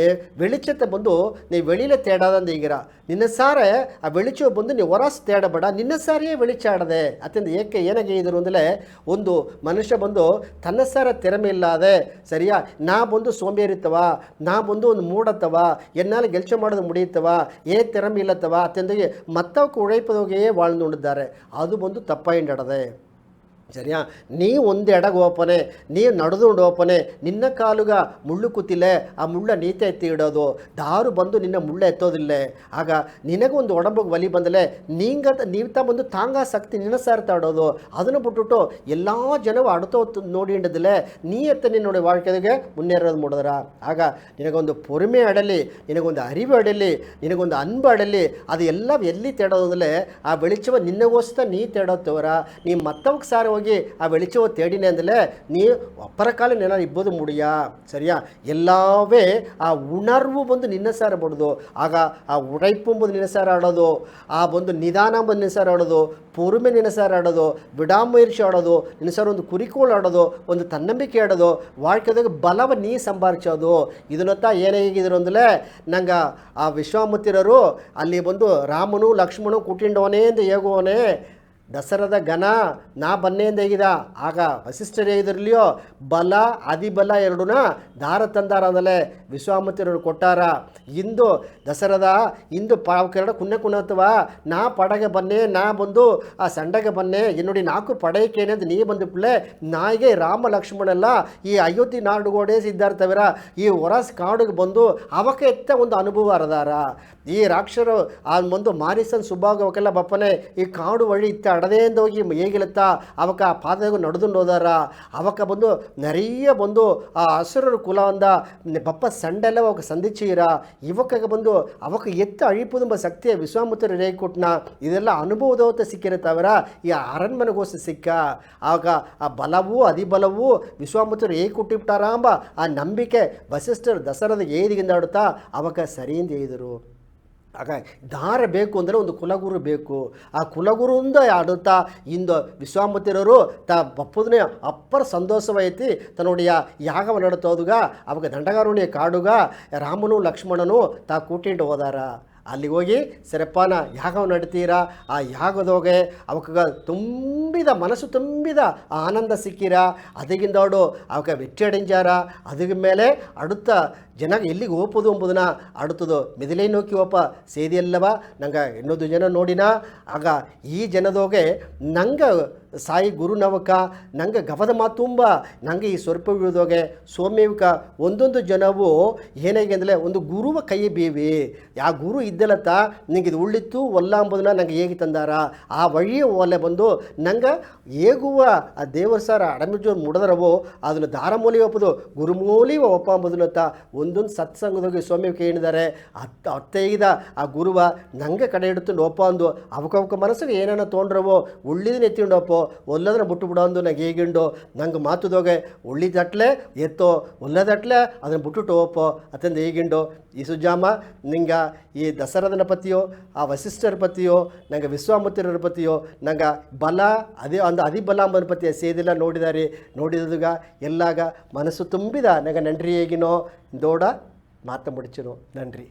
வெளிச்சத்தை ಬಂದು ನೀ வெளியில் தேடாதான் ಈಗಿರ ನಿನ್ನ ಸಾರೆ ಆ வெளிச்சம் ಬಂದು ನೀವು ಹೊರಸ್ ತೇಡಬೇಡ ನಿನ್ನ ಸಾರಿಯೇ வெளிச்சாಡದೆ ಅತ್ಯಂತ ಏನಾಗಿ ಇದ್ರು ಅಂದರೆ ಒಂದು ಮನುಷ್ಯ ಬಂದು ತನ್ನ ಸಾರ ತೆರಮೆ ಇಲ್ಲದೆ ಸರಿಯಾ ನಾ ಬಂದು ಸೋಂಬೇರಿತ್ತವ ನಾ ಬಂದು ಒಂದು ಮೂಡತ್ತವ ಎನ್ನಾಲು ಗೆಲ್ಚ ಮಾಡೋದು ಮುಡಿಯುತ್ತವ ತೆರಮೆ ಇಲ್ಲತ್ತವ ಅತ್ಯಂತ ಮತ್ತವಕ್ಕೆ ಉழைಪದೋಗೇ வாழ்ந்துಕೊಂಡಿದ್ದಾರೆ ಅದು ಬಂದು ತಪ್ಪಾಯಿಂಡದೆ ಸರಿಯಾ ನೀ ಒಂದು ಎಡಗ ಓಪನೆ ನೀ ನಡೆದುಕೊಂಡು ಓಪನೆ ನಿನ್ನ ಕಾಲುಗ ಮುಳ್ಳು ಕೂತಿಲ್ಲ ಆ ಮುಳ್ಳ ನೀತ ಎತ್ತಿ ಇಡೋದು ದಾರು ಬಂದು ನಿನ್ನ ಮುಳ್ಳ ಎತ್ತೋದಿಲ್ಲ ಆಗ ನಿನಗೊಂದು ಒಡಂಬಗೆ ಒಲಿ ಬಂದಲೆ ನೀವ್ತಾ ಬಂದು ತಾಂಗ ಶಕ್ತಿ ನಿನ್ನ ಸಾರ್ತಾಡೋದು ಅದನ್ನು ಬಿಟ್ಬಿಟ್ಟು ಎಲ್ಲ ಜನವು ಅಡ್ತೋ ನೋಡಿ ಹಿಡಿದಿಲ್ಲ ನೀ ಎತ್ತ ನೀನು ನೋಡಿ வாழ்க்கைಗೆ ಮುನ್ನೇರೋದು ಮಾಡಿದ್ರ ಆಗ ನಿನಗೊಂದು ಪೊರಿಮೆ ಅಡಲಿ ನಿನಗೊಂದು ಅರಿವು ಅಡಲಿ ನಿನಗೊಂದು ಅನ್ಬು ಅಡಲಿ ಅದು ಎಲ್ಲ ಎಲ್ಲಿ ತೇಡೋದಿಲ್ಲ ಆ ಬೆಳಿಚವ ನಿನ್ನಗೋಸ್ಕರ ನೀ ತೇಡೋತ್ತವರ ನೀ ಮತ್ತವಕ್ಕೆ ಸಾರ ಹೋಗಿ ಆ வெளிச்சவோ தேடினே ಅಂದಲೆ ನೀ ಅಪ್ಪರ ಕಾಲ ನೆನ ಇಬ್ಬದು ಮುಡಿಯ ಸರಿಯಾ ಎಲ್ಲವೇ ಆ ಉಣರ್ವು ಬಂದು ನಿನ್ನ ಸಾರಬಾರ್ದು ಆಗ ಆ ಉழைப்பு ಎಂಬುದು ನಿನ್ನ ಸಾರ ಆಡೋದು ಆ ಒಂದು ನಿಧಾನ ಎಂಬುದು ನಿನ್ನ ಸಾರ ಆಡೋದು ಪೊರುಮೆ ನಿನ್ನ ಸಾರ ಆಡೋದು ಬಿಡಾಮುಯರ್ಸಿ ಆಡೋದು ನಿನ್ನ ಸಾರ ಒಂದು ಕುರಿಕೋಳು ಆಡೋದು ಒಂದು ತನ್ನಂಬಿಕೆ ಆಡೋದು வாழ்க்கைದಾಗ ಬಲವ ನೀ ಸಂಭಾರಿಸೋದು ಇದನ್ನತ್ತ ಏನೇ ಹೇಗಿದ್ರು ಅಂದರೆ ನಂಗೆ ಆ ವಿಶ್ವಾಮಿತ್ರರು ಅಲ್ಲಿ ಬಂದು ರಾಮನು ಲಕ್ಷ್ಮಣನು ಕುಟಿಂಡವನೇ ಎಂದು ಹೇಗುವವನೇ ದಸರದ ಘನ ನಾ ಬನ್ನೆಯಿಂದ ಹೇಗಿದ ಆಗ ವಸಿಷ್ಠರು ಹೇಗಿದಿರಲಿಯೋ ಬಲ ಅದಿಬಲ ಎರಡೂನ ದಾರ ತಂದಾರ ಅಂದಲೇ ವಿಶ್ವಾಮಿತ್ರರು ಕೊಟ್ಟಾರ. ಇಂದು ದಸರದ ಇಂದು ಕೆರಡ ಕುನ್ನೆ ಕುಣತ್ತವ ನಾ ಪಡಗೆ ಬನ್ನೆ ನಾ ಬಂದು ಆ ಸಂಡಗೆ ಬನ್ನೆ ಎನ್ನುಡಿ ನಾಲ್ಕು ಪಡೆಯಕ್ಕೇನೆ ಅಂತ ನೀ ಬಂದು ಪಿಳ್ಳೆ ನಾಯಿಗೆ ರಾಮ ಲಕ್ಷ್ಮಣೆಲ್ಲ ಈ ಅಯೋಧ್ಯೆ ನಾಡುಗೋಡೆ ಸಿದ್ಧಾರ್ಥವರ ಈ ಹೊರಸ್ ಕಾಡಿಗೆ ಬಂದು ಅವಕ್ಕೆ ಎತ್ತ ಒಂದು ಅನುಭವ ಅರದಾರ. ಈ ರಾಕ್ಷರು ಆ ಒಂದು ಮಾರಿಸನ್ ಸುಭಾಗವಕ್ಕೆಲ್ಲ ಬಪ್ಪನೆ ಈ ಕಾಡು ವಳಿ ಇತ್ತ ಅಡದೇಂದ ಹೋಗಿ ಹೇಗಿಲತ್ತ ಅವಕ್ಕ ಆ ಪಾದದಾಗ ನಡೆದುಕೊಂಡು ಹೋದಾರ. ಅವಕ್ಕ ಬಂದು ನೆರೆಯ ಬಂದು ಆ ಹಸುರರ ಕುಲ ಅಂದ ಬಪ್ಪ ಸಂಡೆಲ್ಲ ಅವಕ್ಕೆ ಸಂಧಿಚೀರ ಇವಕ್ಕಾಗ ಬಂದು ಅವಕ್ಕೆ ಎತ್ತ ಅழிಪುದುಂಬ ಶಕ್ತಿಯ ವಿಶ್ವಾಮಿತ್ರ ರೇಖ ಕೊಟ್ಟನ ಇದೆಲ್ಲ ಅನುಭವದವತ್ತ ಸಿಕ್ಕಿರುತ್ತವರ ಈ ಅರಣ್ಮನೆಗೋಸ್ಕರ ಸಿಕ್ಕ. ಆಗ ಆ ಬಲವೂ ಅಧಿಬಲವೂ ವಿಶ್ವಾಮಿತ್ರ ಹೇಗೆ ಕೊಟ್ಟಿಬಿಟ್ಟಾರ ಎಂಬ ಆ ನಂಬಿಕೆ ವಸಿಷ್ಠರು ದಸರದ ಏದಿಗಿಂದ ಆಡುತ್ತಾ ಅವಕ್ಕ ಸರಿಯಿಂದ ಹೇಳಿದರು. ಆಗ ದಾರ ಬೇಕು ಅಂದರೆ ಒಂದು ಕುಲಗುರು ಬೇಕು. ಆ ಕುಲಗುರುಂದ ಆಡುತ್ತಾ ಇಂದು ವಿಶ್ವಾಮಿತ್ರರು ಬಪ್ಪುದನೇ ಅಪ್ಪರ ಸಂತೋಷವೈತಿ ತನ್ನುடைய ಯಾಗವ ನಡುತ್ತೋದುಗ ಅವಾಗ ದಂಡಗಾರುಣಿಯ ಕಾಡುಗ ರಾಮನು ಲಕ್ಷ್ಮಣನು ಕೂಟಿಂಡು ಹೋದಾರ. ಅಲ್ಲಿಗೆ ಹೋಗಿ ಸೆರಪ್ಪನ ಯಾಗವ ನಡ್ತೀರಾ. ಆ ಯಾಗದೋಗೆ ಅವಕ್ಕೆ ತುಂಬಿದ ಮನಸ್ಸು ತುಂಬಿದ ಆನಂದ ಸಿಕ್ಕಿರ. ಅದಕ್ಕಿಂದೋಡು ಅವಕ್ಕೆ ವೆಚ್ಚಡಿಂಜಾರ. ಅದಕ್ಕೆ ಮೇಲೆ ಅಡುತ್ತ ಜನ ಎಲ್ಲಿಗೆ ಓಪೋದು ಎಂಬುದನ್ನ ಅಡುತ್ತದು ಮೆದಿಲೈ ನೋಕಿ ಓಪ ಸೇದಿಯಲ್ಲವ ನಂಗೆ ಇನ್ನೊಂದು ಜನ ನೋಡಿನ. ಆಗ ಈ ಜನದೋಗೆ ನಂಗೆ ಸಾಯಿ ಗುರುನವಕ ನಂಗೆ ಗವದ ಮಾತುಂಬ ನಂಗೆ ಈ ಸ್ವರ್ಪ ಬೀಳದೋಗೆ ಸೌಮ್ಯವಿಕ ಒಂದೊಂದು ಜನವು ಏನಾಗಿ ಅಂದರೆ ಒಂದು ಗುರುವ ಕೈ ಬೀವಿ ಆ ಗುರು ಇದ್ದಲತ್ತ ನಿಂಗೆ ಇದು ಉಳ್ಳಿತ್ತು ಒಲ್ಲ ಅಂಬುದನ್ನ ನಂಗೆ ಹೇಗೆ ತಂದಾರ. ಆ ವழிಯ ಒಲೆ ಬಂದು ನಂಗೆ ಹೇಗುವ ಆ ದೇವರ ಸಾರ ಅಡಮಿಜೋರು ಮುಡದರವೋ ಅದನ್ನು ದಾರಮೂಲಿ ಒಪ್ಪದು ಗುರುಮೂಲಿ ಒಪ್ಪ ಅಂಬುದನ್ನತ್ತ ಒಂದೊಂದು ಸತ್ಸಂಗದೋಗಿ ಸೌಮ್ಯವಿಕ ಹೇಳಿದ್ದಾರೆ. ಅತ್ತೆಗಿದ ಆ ಗುರುವ ನಂಗೆ ಕಡೆ ಇಡುತ್ತಂಡು ಒಪ್ಪ ಅಂದು ಅವಕ್ಕ ಮನಸ್ಸಿಗೆ ಏನೇನೋ ತೊಗೊಂಡ್ರವೋ ಉಳ್ಳಿದನ್ನ ಎತ್ತಿಂಡೋಪ್ಪೋ ಒಲ್ಲದನ್ನ ಬಿಟ್ಟು ಬಿಡೋ ಅಂದು ನಂಗೆ ಹೇಗಿಂಡು ನಂಗೆ ಮಾತುದೋಗೆ ಉಳ್ಳಿದಟ್ಲೆ ಎತ್ತೋ ಒಲ್ಲದಟ್ಲೆ ಅದನ್ನು ಬಿಟ್ಟುಟ್ಟು ಹೋಪೋ ಅತ್ತಂದು ಹೇಗಿಂಡು ಈ ಸುಜಾಮ ನಿಂಗೆ ಈ ದಸರದನ ಪತಿಯೋ ಆ ವಸಿಷ್ಠರ ಪತಿಯೋ ನಂಗೆ ವಿಶ್ವಾಮಿತ್ರರ ಪತಿಯೋ ನಂಗೆ ಬಲ ಅದೇ ಒಂದು ಅಧಿಬಲ ಅಂಬನ ಪತಿಯ ಸೇದಿಲ್ಲ ನೋಡಿದಾಗ ಎಲ್ಲಾಗ ಮನಸ್ಸು ತುಂಬಿದ ನಂಗೆ ನನ್ರಿ ಹೇಗಿನೋ ದೋಡ ಮಾತ ಮುಡಿಚಿನೋ ನನ್ರಿ.